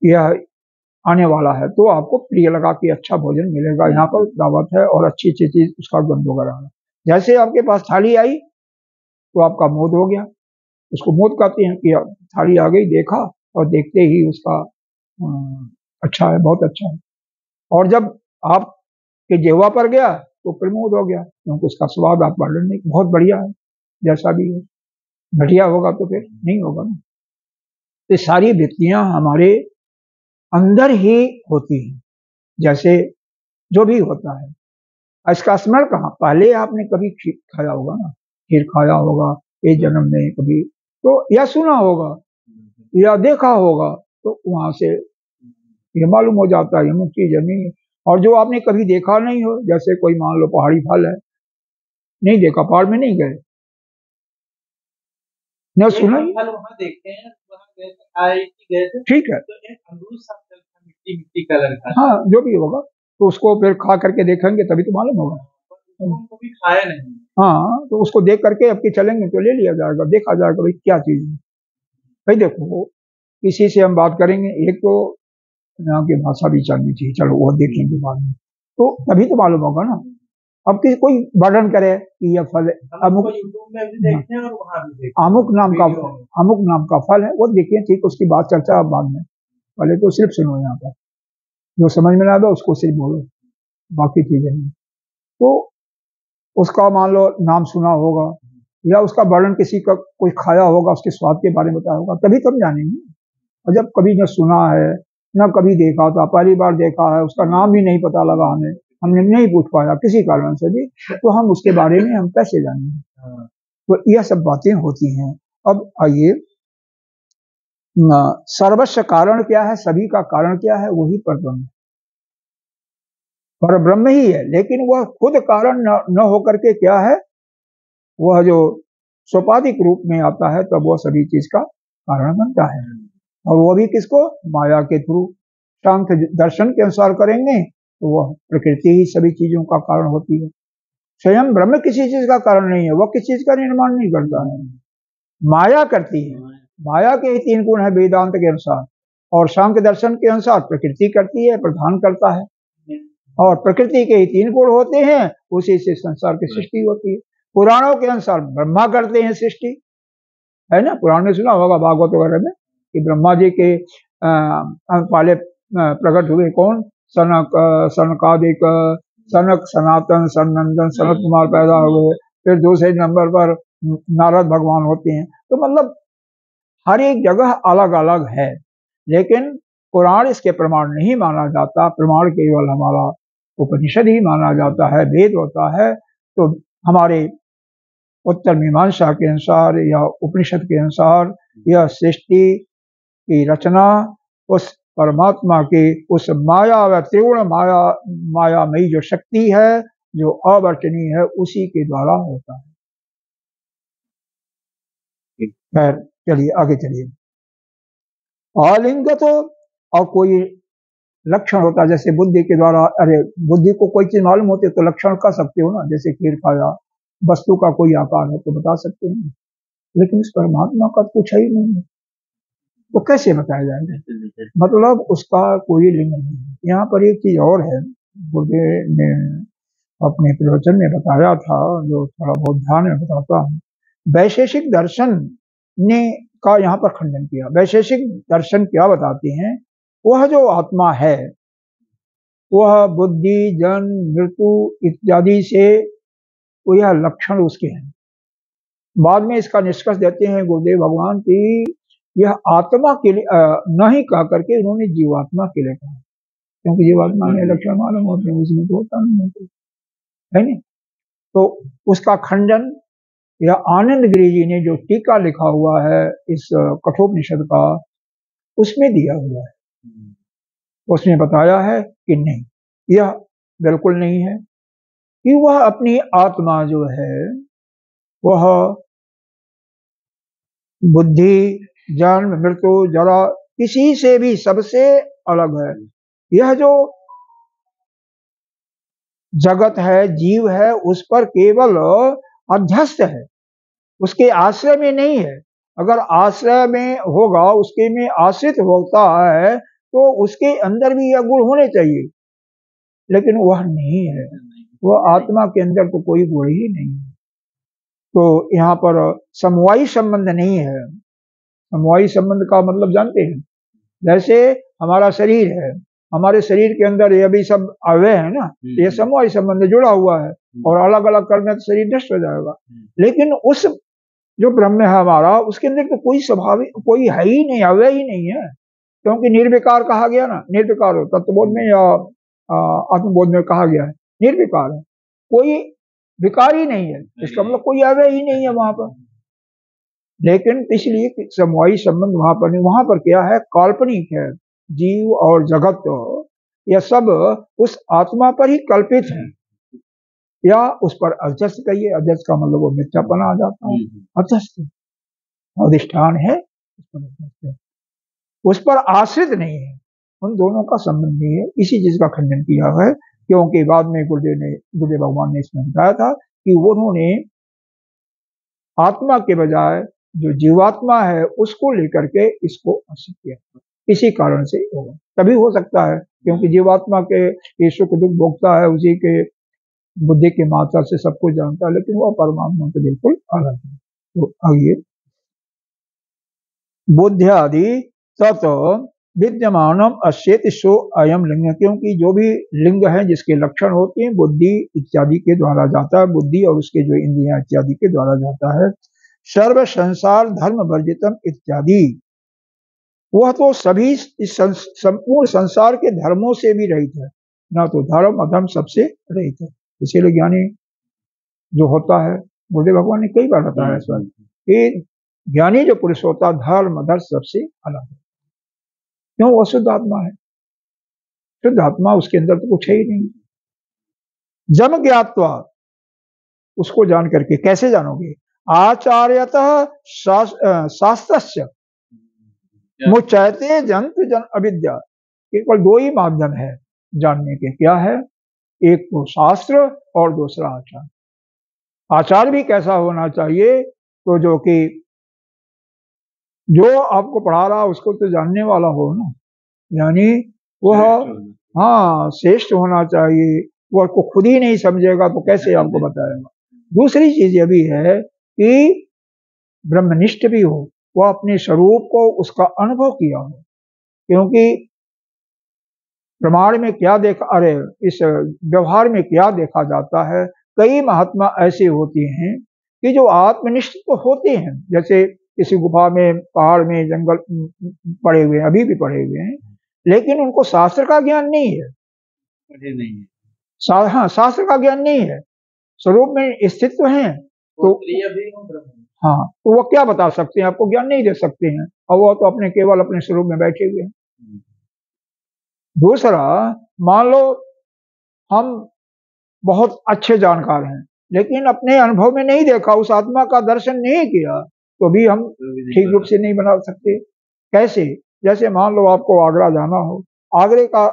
यह आने वाला है, तो आपको प्रिय लगा कि अच्छा भोजन मिलेगा, यहाँ पर दावत है और अच्छी अच्छी चीज उसका गंध वगैरह है। जैसे आपके पास थाली आई तो आपका मोद हो गया, उसको मोद कहते हैं कि थाली आ गई, देखा और देखते ही उसका अच्छा है, बहुत अच्छा है। और जब आपके जिह्वा पर गया तो प्रमोद हो गया, क्योंकि उसका स्वाद आप वर्णन नहीं, बहुत बढ़िया है, जैसा भी है। घटिया होगा तो फिर नहीं होगा ना। ये सारी वृत्तियां हमारे अंदर ही होती हैं, जैसे जो भी होता है। इसका स्मरण कहाँ, पहले आपने कभी खीर खाया होगा ना, खीर खाया होगा इस जन्म में कभी, तो या सुना होगा या देखा होगा, तो वहां से ये मालूम हो जाता है, ये मुख्य चीज नहीं है। और जो आपने कभी देखा नहीं हो, जैसे कोई मान लो पहाड़ी फल है, नहीं देखा, पहाड़ में नहीं गए, न सुना, फल वहाँ देखते हैं, वहाँ गए थे, IIT गए थे, ठीक है, तो एक अमरूद सा फल था, मिट्टी मिट्टी कलर का, हाँ जो भी होगा, तो उसको फिर खा करके देखेंगे तभी तो मालूम होगा। हम कभी खाया नहीं। हाँ, तो उसको देख करके अब की चलेंगे तो ले लिया जाएगा, देखा जाएगा भाई क्या चीज है। भाई देखो, किसी से हम बात करेंगे, एक तो यहाँ की भाषा भी जाननी चाहिए, चलो वो देखेंगे बाद में, तो तभी तो मालूम होगा ना। अब किसी कोई वर्णन करे कि यह फल अमुक, यूट्यूब में भी देखते हैं और वहाँ भी देखते अमुक नाम का, अमुक नाम का फल है, वो देखिए, ठीक, उसकी बात चर्चा अब बाद में, पहले तो सिर्फ सुनो, यहाँ पर जो समझ में ना आए उसको सिर्फ बोलो, बाकी चीजें नहीं। तो उसका मान लो नाम सुना होगा या उसका वर्णन किसी का कोई खाया होगा, उसके स्वाद के बारे में बताया होगा, तभी तो हम जानेंगे। और जब कभी न सुना है न कभी देखा था, पहली बार देखा है, उसका नाम भी नहीं पता लगा हमें, हमने नहीं पूछ पाया किसी कारण से भी, तो हम उसके बारे में हम कैसे जानेंगे। तो यह सब बातें होती हैं। अब आइए, सर्वस्व कारण क्या है, सभी का कारण क्या है, वही परब्रह्म, पर ब्रह्म ही है, लेकिन वह खुद कारण न होकर के क्या है, वह जो सोपाधिक रूप में आता है तब वह सभी चीज का कारण बनता है। और वो भी किसको, माया के थ्रू। सांख्य दर्शन के अनुसार करेंगे तो वह प्रकृति ही सभी चीजों का कारण होती है, स्वयं ब्रह्म किसी चीज का कारण नहीं है, वह किसी चीज का निर्माण नहीं करता है, माया करती है। माया के ही 3 गुण है वेदांत के अनुसार, और सांख्य दर्शन के अनुसार प्रकृति करती है, प्रधान करता है, और प्रकृति के ही 3 गुण होते हैं, उसी से संसार की सृष्टि होती है। पुराणों के अनुसार ब्रह्मा करते हैं सृष्टि, है ना, पुराण में सुना होगा भागवत वगैरह में कि ब्रह्मा जी के पहले प्रकट हुए कौन, सनक, सनकादिक, सनक, सनातन, सनंदन, सनत कुमार पैदा हुए, फिर दूसरे नंबर पर नारद भगवान होते हैं। तो मतलब हर एक जगह अलग अलग है, लेकिन पुराण इसके प्रमाण नहीं माना जाता, प्रमाण केवल हमारा उपनिषद ही माना जाता है, वेद होता है। तो हमारे उत्तर मीमांसा के अनुसार या उपनिषद के अनुसार यह सृष्टि की रचना उस परमात्मा की, उस माया व त्रिगुण मायामयी जो शक्ति है, जो अवर्चनीय है, उसी के द्वारा होता है। खैर चलिए आगे चलिए। आलिंग तो और कोई लक्षण होता है, जैसे बुद्धि के द्वारा, अरे बुद्धि को कोई चीज मालूम होती है तो लक्षण कर सकते हो ना, जैसे खीर खाया, वस्तु का कोई आकार है तो बता सकते हैं, लेकिन इस परमात्मा का कुछ है ही नहीं, तो कैसे बताया जाएगा, मतलब उसका कोई लिंग नहीं है। यहाँ पर एक चीज और है, गुरुदेव ने अपने प्रवचन में बताया था, जो थोड़ा बहुत ध्यान में बताता हूँ। वैशेषिक दर्शन ने का यहाँ पर खंडन किया। वैशेषिक दर्शन क्या बताते हैं, वह जो आत्मा है वह बुद्धि, जन्म, मृत्यु इत्यादि से यह लक्षण उसके हैं। बाद में इसका निष्कर्ष देते हैं गुरुदेव भगवान की यह आत्मा के लिए नहीं कह करके इन्होंने जीवात्मा के लिए कहा, क्योंकि जीवात्मा में लक्षण मालूम होते हैं, उसमें तो होता नहीं होता है नहीं। तो उसका खंडन यह आनंद गिरी जी ने जो टीका लिखा हुआ है इस कठोपनिषद का, उसमें दिया हुआ है। उसमें बताया है कि नहीं, यह बिल्कुल नहीं है कि वह अपनी आत्मा जो है वह बुद्धि, जन्म, मृत्यु, जरा किसी से भी सबसे अलग है। यह जो जगत है, जीव है, उस पर केवल अध्यस्त है, उसके आश्रय में नहीं है। अगर आश्रय में होगा, उसके में आश्रित होता है, तो उसके अंदर भी यह गुण होने चाहिए, लेकिन वह नहीं है। वह आत्मा के अंदर तो कोई गुण ही नहीं है। तो यहाँ पर समवायी संबंध नहीं है। समवायी संबंध का मतलब जानते हैं, जैसे हमारा शरीर है, हमारे शरीर के अंदर ये भी सब अवयव है ना, ये समवायी संबंध जुड़ा हुआ है, और अलग अलग करने तो शरीर नष्ट हो जाएगा। लेकिन उस जो ब्रह्म है हमारा, उसके अंदर तो कोई स्वाभाविक कोई है ही नहीं, अवयव ही नहीं है, क्योंकि निर्विकार कहा गया ना, निर्विकार हो तत्वबोध में या आत्मबोध में कहा गया है, निर्विकार है, कोई विकार ही नहीं है, इसका मतलब कोई अवयव ही नहीं है वहां पर। लेकिन इसलिए समवायी संबंध वहां पर नहीं, वहां पर क्या है, काल्पनिक है। जीव और जगत यह सब उस आत्मा पर ही कल्पित है, या उस पर अध्यस्त कहिए, अध्यस्त का मतलब वो मिथ्यापना आ जाता है। अध्यस्त अधिष्ठान है, उस पर आश्रित नहीं है, उन दोनों का संबंध नहीं है। इसी चीज का खंडन किया है, क्योंकि बाद में गुरुदेव भगवान ने इसमें बताया था कि उन्होंने आत्मा के बजाय जो जीवात्मा है उसको लेकर के इसको आश्रित किया, इसी कारण से होगा। तभी हो सकता है क्योंकि जीवात्मा के ये सुख दुख भोगता है, उसी के बुद्धि के मात्रा से सब कुछ जानता है, लेकिन वह परमात्मा से बिल्कुल अलग है। तो आइए, बुद्धि आदि तत् विद्यमानम अश्चेत सो अयम लिंग, क्योंकि जो भी लिंग है जिसके लक्षण होते हैं बुद्धि इत्यादि के द्वारा जाता है, बुद्धि और उसके जो इंद्रियां इत्यादि के द्वारा जाता है। सर्व संसार धर्म वर्जितम इत्यादि, वह तो सभी इस संपूर्ण संसार के धर्मों से भी रहित है, ना तो धर्म अधर्म सबसे रहित है। इसीलिए ज्ञानी जो होता है, गुरुदेव भगवान ने कई बार बताया इस बात कि ज्ञानी जो पुरुष होता है धर्म अधर्म सबसे अलग है। क्यों? वह शुद्ध आत्मा है, शुद्ध आत्मा, उसके अंदर तो कुछ है ही नहीं। जम ज्ञात्वा, उसको जान करके कैसे जानोगे? आचार्यतः शास्त्रस्य मुच्यते जंतु जन अविद्या, केवल दो ही माध्यम है जानने के, क्या है? एक तो शास्त्र और दूसरा आचार। आचार भी कैसा होना चाहिए? तो जो कि जो आपको पढ़ा रहा उसको तो जानने वाला हो ना, यानी वह हाँ श्रेष्ठ होना चाहिए। वो को खुद ही नहीं समझेगा तो कैसे आपको बताएगा? दूसरी चीज यह भी है कि ब्रह्मनिष्ठ भी हो, वह अपने स्वरूप को उसका अनुभव किया हो, क्योंकि प्रमाण में क्या देखा, अरे इस व्यवहार में क्या देखा जाता है, कई महात्मा ऐसे होते हैं कि जो आत्मनिष्ठ तो होते हैं, जैसे किसी गुफा में, पहाड़ में, जंगल पड़े हुए हैं, अभी भी पड़े हुए हैं, लेकिन उनको शास्त्र का ज्ञान नहीं है। हाँ, शास्त्र का ज्ञान नहीं है, स्वरूप में स्थित तो हैं, तो हाँ, तो वो क्या बता सकते हैं आपको? ज्ञान नहीं दे सकते हैं, और वो तो अपने केवल अपने स्वरूप में बैठे हुए हैं। दूसरा, मान लो हम बहुत अच्छे जानकार हैं, लेकिन अपने अनुभव में नहीं देखा, उस आत्मा का दर्शन नहीं किया, तो भी हम ठीक रूप से नहीं बना सकते। कैसे? जैसे मान लो आपको आगरा जाना हो, आगरे का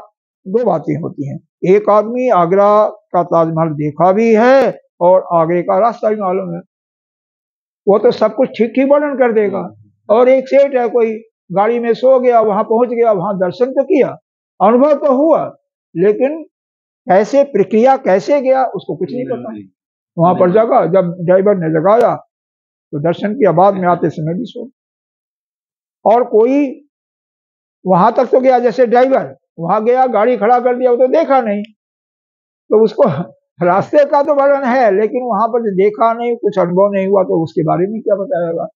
दो बातें होती हैं, एक आदमी आगरा का ताजमहल देखा भी है और आगरे का रास्ता भी मालूम है, वो तो सब कुछ ठीक ठीक वर्णन कर देगा। और एक सेठ है, कोई गाड़ी में सो गया, वहां पहुंच गया, वहां दर्शन तो किया, अनुभव तो हुआ, लेकिन कैसे प्रक्रिया कैसे गया उसको कुछ नहीं पता। वहां पर जगह, जब ड्राइवर ने जगाया तो दर्शन किया, बाद में आते समय भी सो। और कोई वहां तक तो गया, जैसे ड्राइवर वहां गया, गाड़ी खड़ा कर दिया, वो तो देखा नहीं, तो उसको रास्ते का तो वर्णन है, लेकिन वहां पर देखा नहीं, कुछ अनुभव नहीं हुआ, तो उसके बारे में क्या बताएगा?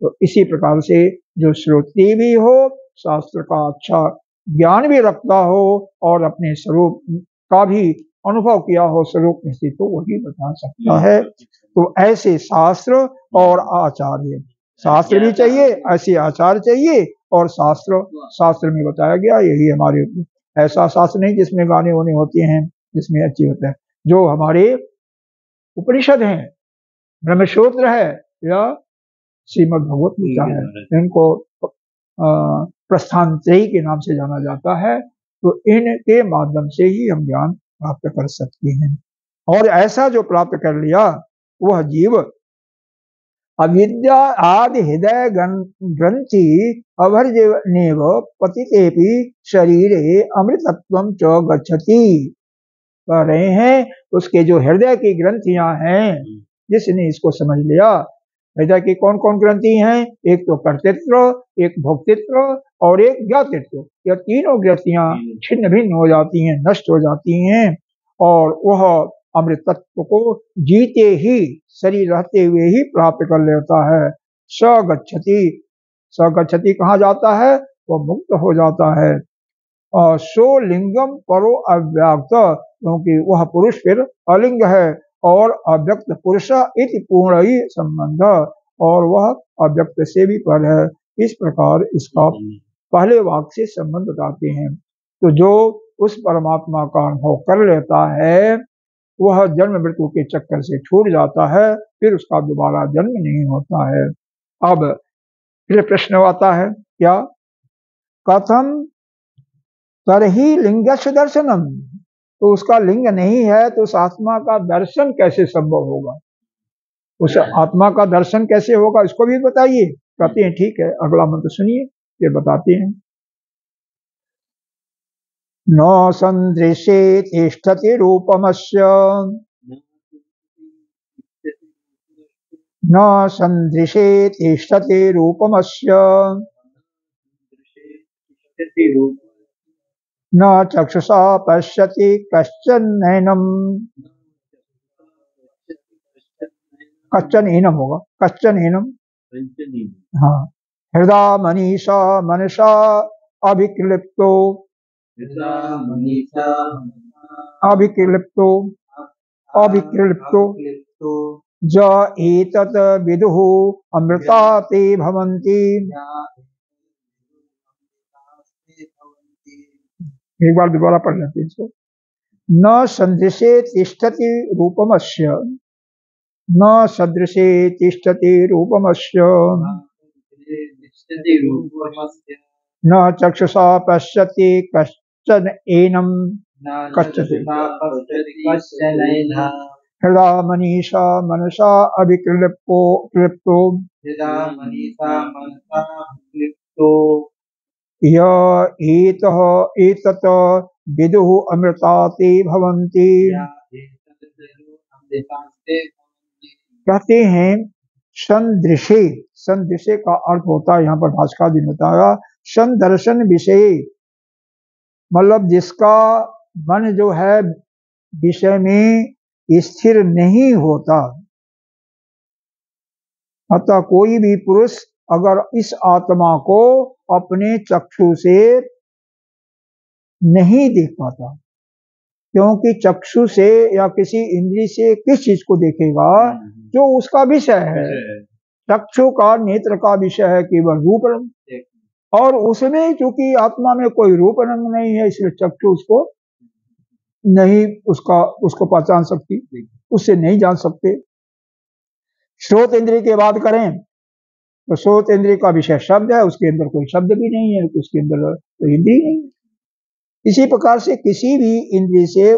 तो इसी प्रकार से जो श्रोत्री भी हो, शास्त्र का अच्छा ज्ञान भी रखता हो और अपने स्वरूप का भी अनुभव किया हो स्वरूप निश्चित, तो वही बता सकता है। तो ऐसे शास्त्र और आचार्य, शास्त्र भी चाहिए, ऐसे आचार्य चाहिए, और शास्त्र में बताया गया यही हमारे, ऐसा शास्त्र नहीं जिसमें गाने वाने होते हैं, जिसमें अच्छी होता है। जो हमारे उपनिषद हैं, ब्रह्मसूत्र है या श्रीमद् भगवत गीता है, इनको प्रस्थान त्रयी के नाम से जाना जाता है। तो इनके माध्यम से ही हम ज्ञान प्राप्त कर सकते हैं। और ऐसा जो प्राप्त कर लिया वह जीव अविद्या आदि हृदय ग्रंथि अभर्जनेव पतितेपि शरीरे अमृतत्वं च गच्छति। कह रहे हैं उसके जो हृदय की ग्रंथियां हैं, जिसने इसको समझ लिया, हृदय की कौन कौन ग्रंथि हैं, एक तो कर्तृत्व, एक भोक्तृत्व और एक ज्ञातृत्व, यह तीनों ग्रंथियां छिन्न भिन्न हो जाती हैं, नष्ट हो जाती हैं, और वह अमृत तत्व को जीते ही, शरीर रहते हुए ही प्राप्त कर लेता है। स गच्छति कहाँ जाता है, वह मुक्त हो जाता है। और सो लिंगम परो अव्यक्त, क्योंकि वह पुरुष फिर अलिंग है, और अव्यक्त पुरुष इति पूर्ण ही संबंध, और वह अव्यक्त से भी पर है। इस प्रकार इसका पहले वाक्य से संबंध बताते हैं। तो जो उस परमात्मा का अनुभव कर लेता है वह जन्म मृत्यु के चक्कर से छूट जाता है, फिर उसका दोबारा जन्म नहीं होता है। अब फिर प्रश्न आता है क्या, कथम तरही लिंगस्य दर्शनम, तो उसका लिंग नहीं है तो उस आत्मा का दर्शन कैसे संभव होगा, उस आत्मा का दर्शन कैसे होगा, इसको भी बताइए। कहते हैं ठीक है, अगला मंत्र सुनिए फिर बताते हैं। न संदृशे तिष्ठति रूपमस्य, न संदृशे तिष्ठति रूपमस्य, न चक्षुषा पश्यति कश्चन नैनम, कश्चन एनम होगा, कश्चन एनम, हाँ। हृदय मनीषा मनसा अभिक्लिप्तो, अभिक्लिप्तो अभिक्लिप्तो ज एतत् विदुः अमृता ते भवन्ति। एक बार दोबारा पढ़ लेते हैं इसको। न सदृशे तिष्ठति रूपमस्य, न सदृशे तिष्ठति रूपमस्य, न चक्षुषा पश्यति कश्चन एनम, कश्चित् हृदय मनीषा मनसा अभिक्लिप्तो क्लिप्तो, य एतत् विदुः अमृता ते भवन्ति। कहते हैं संदृशे, संदृशे का अर्थ होता है यहाँ पर भाषा जी ने बताया संदर्शन विषय, मतलब जिसका मन जो है विषय में स्थिर नहीं होता। अतः कोई भी पुरुष अगर इस आत्मा को अपने चक्षु से नहीं देख पाता, क्योंकि चक्षु से या किसी इंद्रिय से किस चीज को देखेगा, जो उसका विषय है। चक्षु का, नेत्र का विषय है केवल रूप रंग, और उसमें चूंकि आत्मा में कोई रूप रंग नहीं है, इसलिए चक्षु उसको नहीं, उसको पहचान सकती, उससे नहीं जान सकते। श्रोत इंद्रिय की बात करें तो श्रोत इंद्रिय का विषय शब्द है, उसके अंदर कोई शब्द भी नहीं है, उसके अंदर कोई इंद्रिय नहीं है। इसी प्रकार से किसी भी इंद्रिय से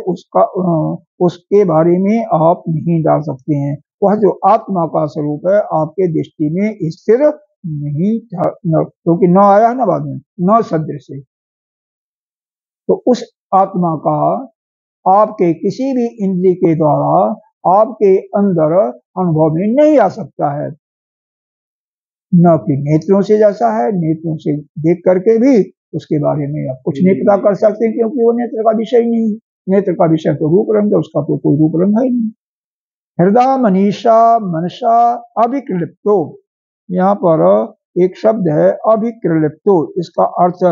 उसके बारे में आप नहीं डाल सकते हैं। वह जो आत्मा का स्वरूप है आपके दृष्टि में स्थिर नहीं, क्योंकि न आया ना बाद में, न सदृश से, तो उस आत्मा का आपके किसी भी इंद्रिय के द्वारा आपके अंदर अनुभव में नहीं आ सकता है। न कि नेत्रों से जैसा है, नेत्रों से देख करके भी उसके बारे में आप कुछ नहीं पता कर सकते, क्योंकि वो नेत्र का विषय नहीं है। नेत्र का विषय तो रूप रंग है, उसका तो कोई रूप रंग है ही नहीं। हृदय मनीषा मनसा अभिक्लिप्तो, यहाँ पर एक शब्द है अभिक्लिप्तो, इसका अर्थ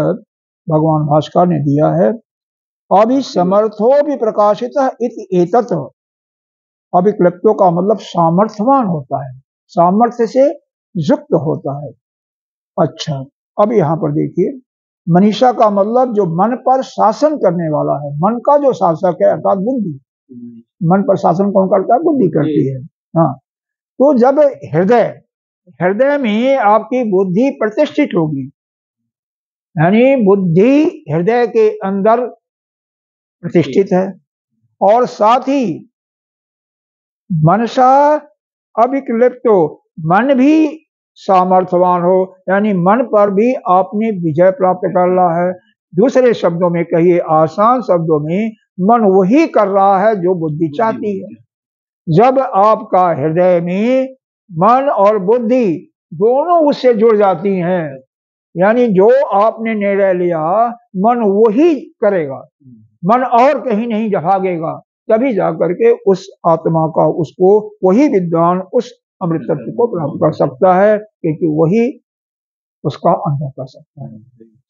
भगवान भास्कर ने दिया है अभिसमर्थो भी प्रकाशित इति एतत्। अभिक्लिप्तो का मतलब सामर्थ्यवान होता है, सामर्थ्य से युक्त होता है। अच्छा, अब यहाँ पर देखिए, मनीषा का मतलब जो मन पर शासन करने वाला है, मन का जो शासक है अर्थात बुद्धि। मन पर शासन कौन करता है? बुद्धि करती है। हाँ, तो जब हृदय हृदय में आपकी बुद्धि प्रतिष्ठित होगी, यानी बुद्धि हृदय के अंदर प्रतिष्ठित है, और साथ ही मनसा अभिक्लिप्तो, मन भी सामर्थ्यवान हो, यानी मन पर भी आपने विजय प्राप्त कर रहा है। दूसरे शब्दों में कहिए, आसान शब्दों में, मन वही कर रहा है जो बुद्धि चाहती है। जब आपका हृदय में मन और बुद्धि दोनों उससे जुड़ जाती हैं, यानी जो आपने निर्णय लिया मन वही करेगा, मन और कहीं नहीं भागेगा, तभी जाकर के उस आत्मा का, उसको वही विद्वान उस अमृत तत्व को प्राप्त कर सकता है, क्योंकि वही उसका अनुभव कर सकता है।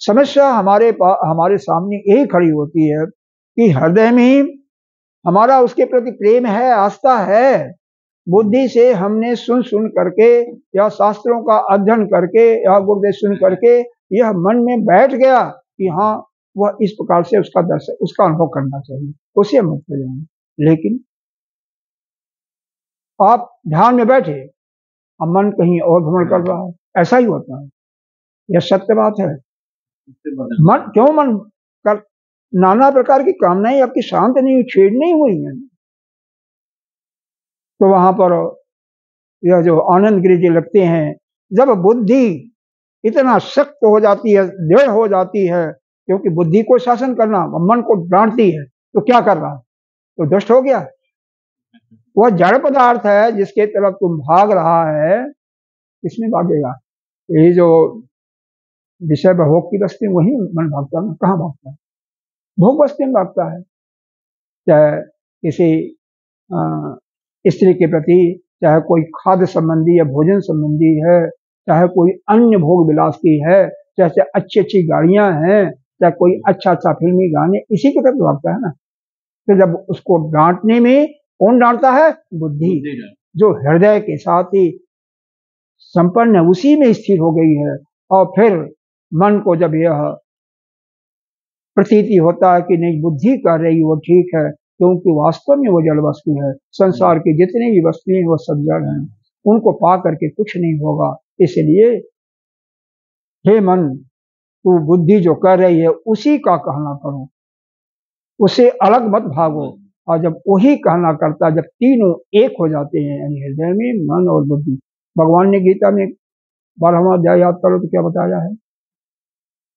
समस्या हमारे सामने यही खड़ी होती है कि हृदय में हमारा उसके प्रति प्रेम है, आस्था है, बुद्धि से हमने सुन करके या शास्त्रों का अध्ययन करके या गुरुदेव सुन करके यह मन में बैठ गया कि हाँ, वह इस प्रकार से उसका दर्शन, उसका अनुभव करना चाहिए, उसे हम मुक्त हो जाएंगे। लेकिन आप ध्यान में बैठे, अब मन कहीं और भ्रमण कर रहा है, ऐसा ही होता है, यह सत्य बात है। मन कर नाना प्रकार की कामनाएं आपकी शांत नहीं हुई, छेड़ नहीं हुई है। तो वहां पर यह जो आनंद गिरी जी लगते हैं, जब बुद्धि इतना सख्त हो जाती है, दृढ़ हो जाती है, क्योंकि बुद्धि को शासन करना, मन को डांटती है, तो क्या कर रहा है? तो दुष्ट हो गया। वह जड़ पदार्थ है जिसके तरफ तुम भाग रहा है, इसमें भागेगा। यही जो विषय भोग की बस्ती में वही मन भागता है, कहाँ भागता है? भोग बस्ती में भागता है। चाहे किसी स्त्री के प्रति, चाहे कोई खाद्य संबंधी या भोजन संबंधी है, चाहे कोई अन्य भोग विलास की है, चाहे अच्छी अच्छी गाड़ियां हैं, चाहे कोई अच्छा फिल्मी गाने, इसी की तरफ भागता है ना। तो जब उसको डांटने में कौन डांटता है? बुद्धि, जो हृदय के साथ ही संपन्न है, उसी में स्थिर हो गई है। और फिर मन को जब यह प्रतीति होता है कि नहीं, बुद्धि कर रही वो ठीक है, क्योंकि वास्तव में वो जड़ वस्तु है, संसार की जितनी भी वस्तुएं वो सब जड़ हैं, उनको पा करके कुछ नहीं होगा। इसलिए हे मन, तू बुद्धि जो कर रही है उसी का कहना करो, उसे अलग मत भागो। और जब वही कहना करता, जब तीनों एक हो जाते हैं, यानी हृदय में मन और बुद्धि। भगवान ने गीता में 12वां अध्याय याद करो तो क्या बताया है?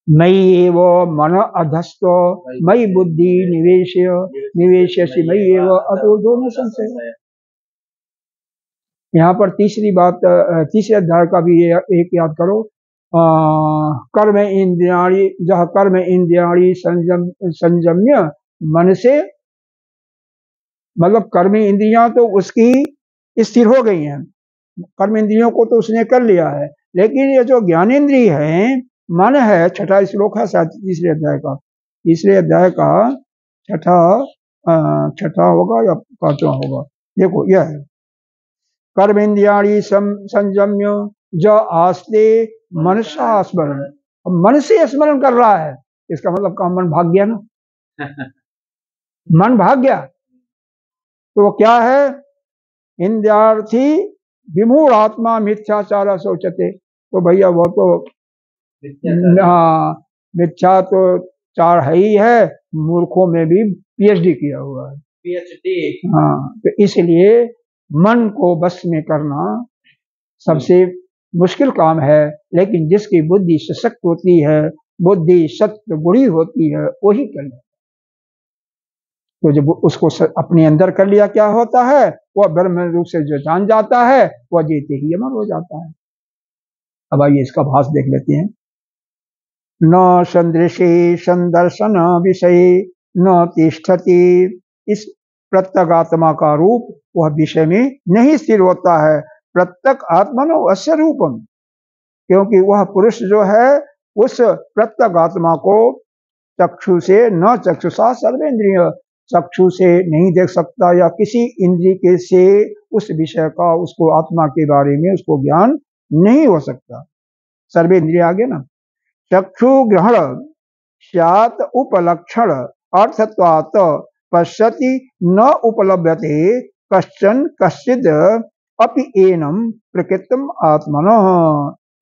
मयि एव मन अधस्तो मयि बुद्धि निवेश्यसि मयि एव अतो न संशय। यहाँ पर तीसरी बात, तीसरे अध्याय का भी एक याद करो, कर्म इंद्रियाणि, जह कर्म इंद्रियाणि संजम्य मन से, मतलब कर्म इंद्रियां तो उसकी स्थिर हो गई हैं, कर्म इंद्रियों को तो उसने कर लिया है, लेकिन ये जो ज्ञानेन्द्रिय है, मन है, छठा श्लोक है शायद तीसरे अध्याय का छठा होगा या पांचवा होगा। देखो यह है, कर्म इंद्रियाणि संजम्य ज आस्ते मनसा स्मरण। मन से स्मरण कर रहा है, इसका मतलब का मन भाग गया ना। मन भाग गया तो वो क्या है? इंद्रियार्थी विमूढ़ आत्मा मिथ्याचार सोचते। तो भैया वो तो मिथ्या तो चार है ही है, मूर्खों में भी पीएचडी किया हुआ है, पीएचडी। हाँ, तो इसलिए मन को बस में करना सबसे मुश्किल काम है, लेकिन जिसकी बुद्धि सशक्त होती है, बुद्धि सत्य बुरी होती है, वही कर लेता। तो जब उसको अपने अंदर कर लिया, क्या होता है? वह ब्रह्म रूप से जो जान जाता है, वह जीते ही अमर हो जाता है। अब आइए इसका भाष देख लेते हैं। न संदृशे संदर्शन विषय न तिष्ठति। इस प्रत्यगात्मा का रूप वह विषय में नहीं स्थिर होता है। प्रत्यक आत्मनो अस्य रूपम, क्योंकि वह पुरुष जो है उस प्रत्येक आत्मा को चक्षु से न चक्षुषा सर्वेंद्रिय, चक्षु से नहीं देख सकता या किसी इंद्रिय के से उस विषय का, उसको आत्मा के बारे में उसको ज्ञान नहीं हो सकता। सर्वेंद्रिय आगे ना, चक्षु ग्रहण स्यात् उपलक्षण अर्थत्वात् पश्यति न उपलभ्यते कश्चन कश्चिद अपि एनम प्रकृतम आत्मनः।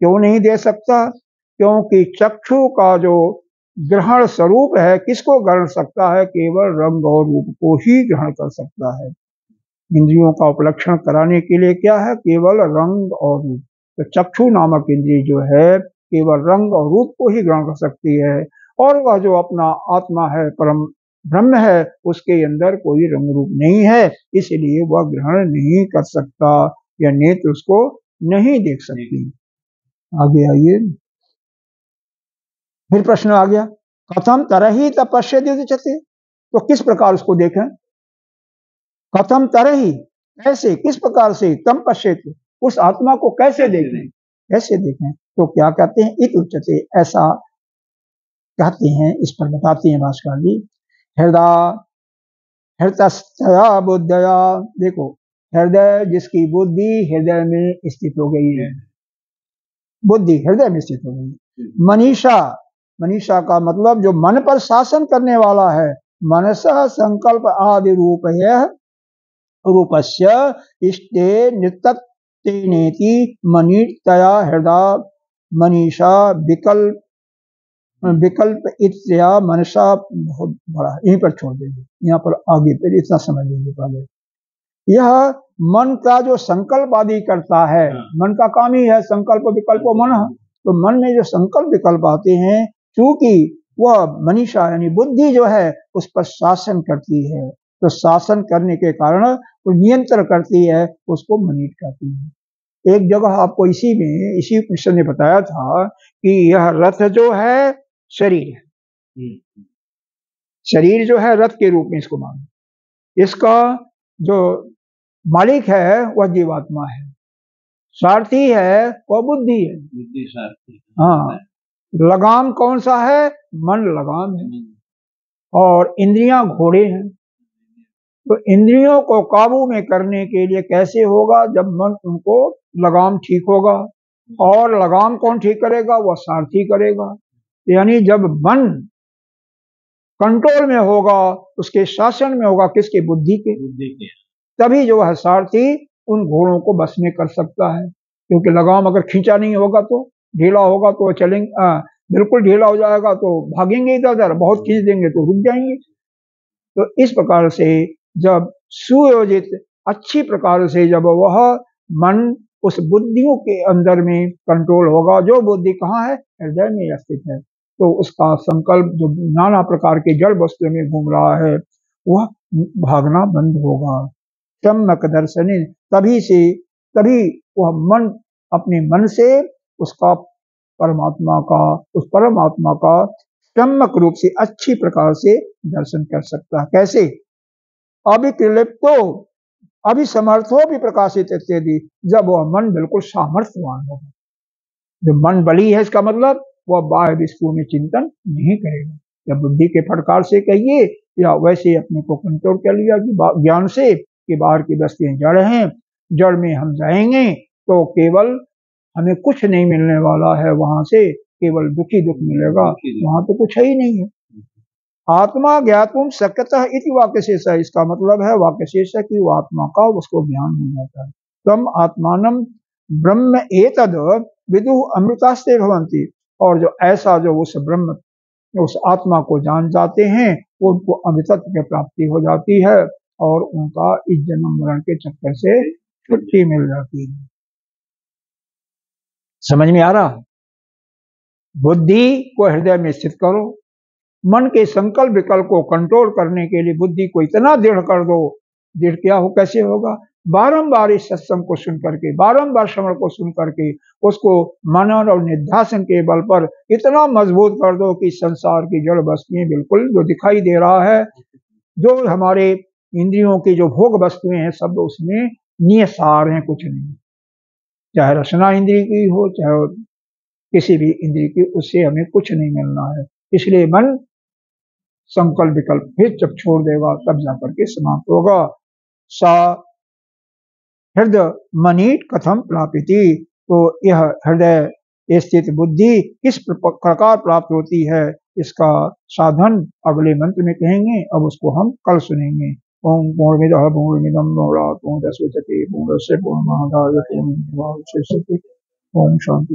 क्यों नहीं दे सकता? क्योंकि चक्षु का जो ग्रहण स्वरूप है, किसको ग्रहण सकता है? केवल रंग और रूप को ही ग्रहण कर सकता है। इंद्रियों का उपलक्षण कराने के लिए क्या है? केवल रंग और रूप। तो चक्षु नामक इंद्रिय जो है केवल रंग और रूप को ही ग्रहण कर सकती है, और वह जो अपना आत्मा है, परम ब्रह्म है, उसके अंदर कोई रंग रूप नहीं है, इसलिए वह ग्रहण नहीं कर सकता, या नेत्र उसको नहीं देख सकती। आगे आइए, फिर प्रश्न आ गया, कथम तरही तपश्यति उच्यते, तो किस प्रकार उसको देखें? कथम तरही, कैसे, किस प्रकार से, तम पश्यति, उस आत्मा को कैसे देखें, कैसे देखें? तो क्या कहते हैं? इत उच्यते, ऐसा कहते हैं, इस पर बताते हैं भास्कर जी। हृदय हृतस्तया बुद्धया, देखो हृदय, जिसकी बुद्धि हृदय में स्थित हो गई है, बुद्धि हृदय में स्थित हो गई है। मनीषा, मनीषा का मतलब जो मन पर शासन करने वाला है। मनसः संकल्प आदि रूपस्य इष्टे नित्यत्तेनेति मनीतया हृदय मनीषा विकल्प इत्या मनसा, बहुत बड़ा, यहीं पर छोड़ देंगे, यहाँ पर आगे फिर इतना समझ लेंगे पहले। यह मन का जो संकल्प आदि करता है, मन का काम ही है संकल्प विकल्प मन, तो मन में जो संकल्प विकल्प आते हैं, चूंकि वह मनीषा यानी बुद्धि जो है उस पर शासन करती है, तो शासन करने के कारण वो नियंत्रण करती है, उसको मनीट कहती है। एक जगह आपको इसी उपनिषद ने बताया था कि यह रथ जो है शरीर है, शरीर जो है रथ के रूप में इसको मानो, इसका जो मालिक है वह जीवात्मा है, सारथी है वह बुद्धि है, बुद्धि सारथी। हाँ, लगाम कौन सा है? मन लगाम है, और इंद्रियां घोड़े हैं। तो इंद्रियों को काबू में करने के लिए कैसे होगा? जब मन उनको लगाम ठीक होगा, और लगाम कौन ठीक करेगा? वह सारथी करेगा। यानी जब मन कंट्रोल में होगा, उसके शासन में होगा, किसके? बुद्धि के, तभी जो है सारथी उन घोड़ों को बस में कर सकता है। क्योंकि लगाम अगर खींचा नहीं होगा तो, ढीला होगा तो चलेंगे, बिल्कुल ढीला हो जाएगा तो भागेंगे इधर उधर, बहुत खींच देंगे तो रुक जाएंगे। तो इस प्रकार से जब सुयोजित अच्छी प्रकार से जब वह मन उस बुद्धियों के अंदर में कंट्रोल होगा, जो बुद्धि कहाँ है? हृदय में स्थित है, तो उसका संकल्प जो नाना प्रकार के जड़ वस्तु में घूम रहा है वह भागना बंद होगा। सम्यक दर्शने, तभी वह मन अपने मन से उसका उस परमात्मा का सम्यक रूप से अच्छी प्रकार से दर्शन कर सकता है। कैसे? अभिक्लिप्तो अभिसमर्थो भी प्रकाशित इत्यादि, जब वह मन बिल्कुल सामर्थ्यवान होगा। जो मन बली है, इसका मतलब वह बाह्य वस्तुओं में चिंतन नहीं करेगा। या बुद्धि के फटकार से कहिए, या वैसे अपने को कंट्रोल कर लिया कि ज्ञान से कि बाहर की वस्तुएं जड़ हैं, जड़ में हम जाएंगे तो केवल हमें कुछ नहीं मिलने वाला है, वहां से केवल दुखी दुख मिलेगा, वहां तो कुछ है ही नहीं है। आत्मा ज्ञातुम शक्यतः इति वाक्य शेष है, इसका मतलब है वाक्य शेष है कि वो आत्मा का उसको ज्ञान हो जाता है। तम आत्मानम ब्रह्म एतद विदुः अमृतास्ते भवन्ति, और जो ऐसा जो उस ब्रह्म उस आत्मा को जान जाते हैं, उनको अमृतत्व की प्राप्ति हो जाती है, और उनका इस जन्म मरण के चक्कर से छुट्टी मिल जाती है। समझ में आ रहा? बुद्धि को हृदय में स्थित करो, मन के संकल्प विकल्प को कंट्रोल करने के लिए बुद्धि को इतना दृढ़ कर दो। दृढ़ क्या हो, कैसे होगा? बारंबार इस सत्संग को सुन करके, बारंबार श्रवण को सुन करके उसको मनन और निध्यासन के बल पर इतना मजबूत कर दो कि संसार की जड़ वस्तुएं बिल्कुल जो दिखाई दे रहा है, जो हमारे इंद्रियों की जो भोग वस्तुएं हैं, सब उसमें नियसार हैं, कुछ नहीं। चाहे रसना इंद्रिय की हो, चाहे किसी भी इंद्रिय की, उससे हमें कुछ नहीं मिलना है। इसलिए मन संकल्प विकल्प फिर जब छोड़ देगा तब जाकर के समाप्त होगा। सा हृदय मनीट कथम प्राप्ति, तो यह हृदय स्थित बुद्धि किस प्रकार प्राप्त होती है, इसका साधन अगले मंत्र में कहेंगे। अब उसको हम कल सुनेंगे। ओम पूर्णमिदः पूर्णमिदं पूर्णात् पूर्णमुदच्यते पूर्णस्य पूर्णमादाय पूर्णमेवावशिष्यते। ओम शांति।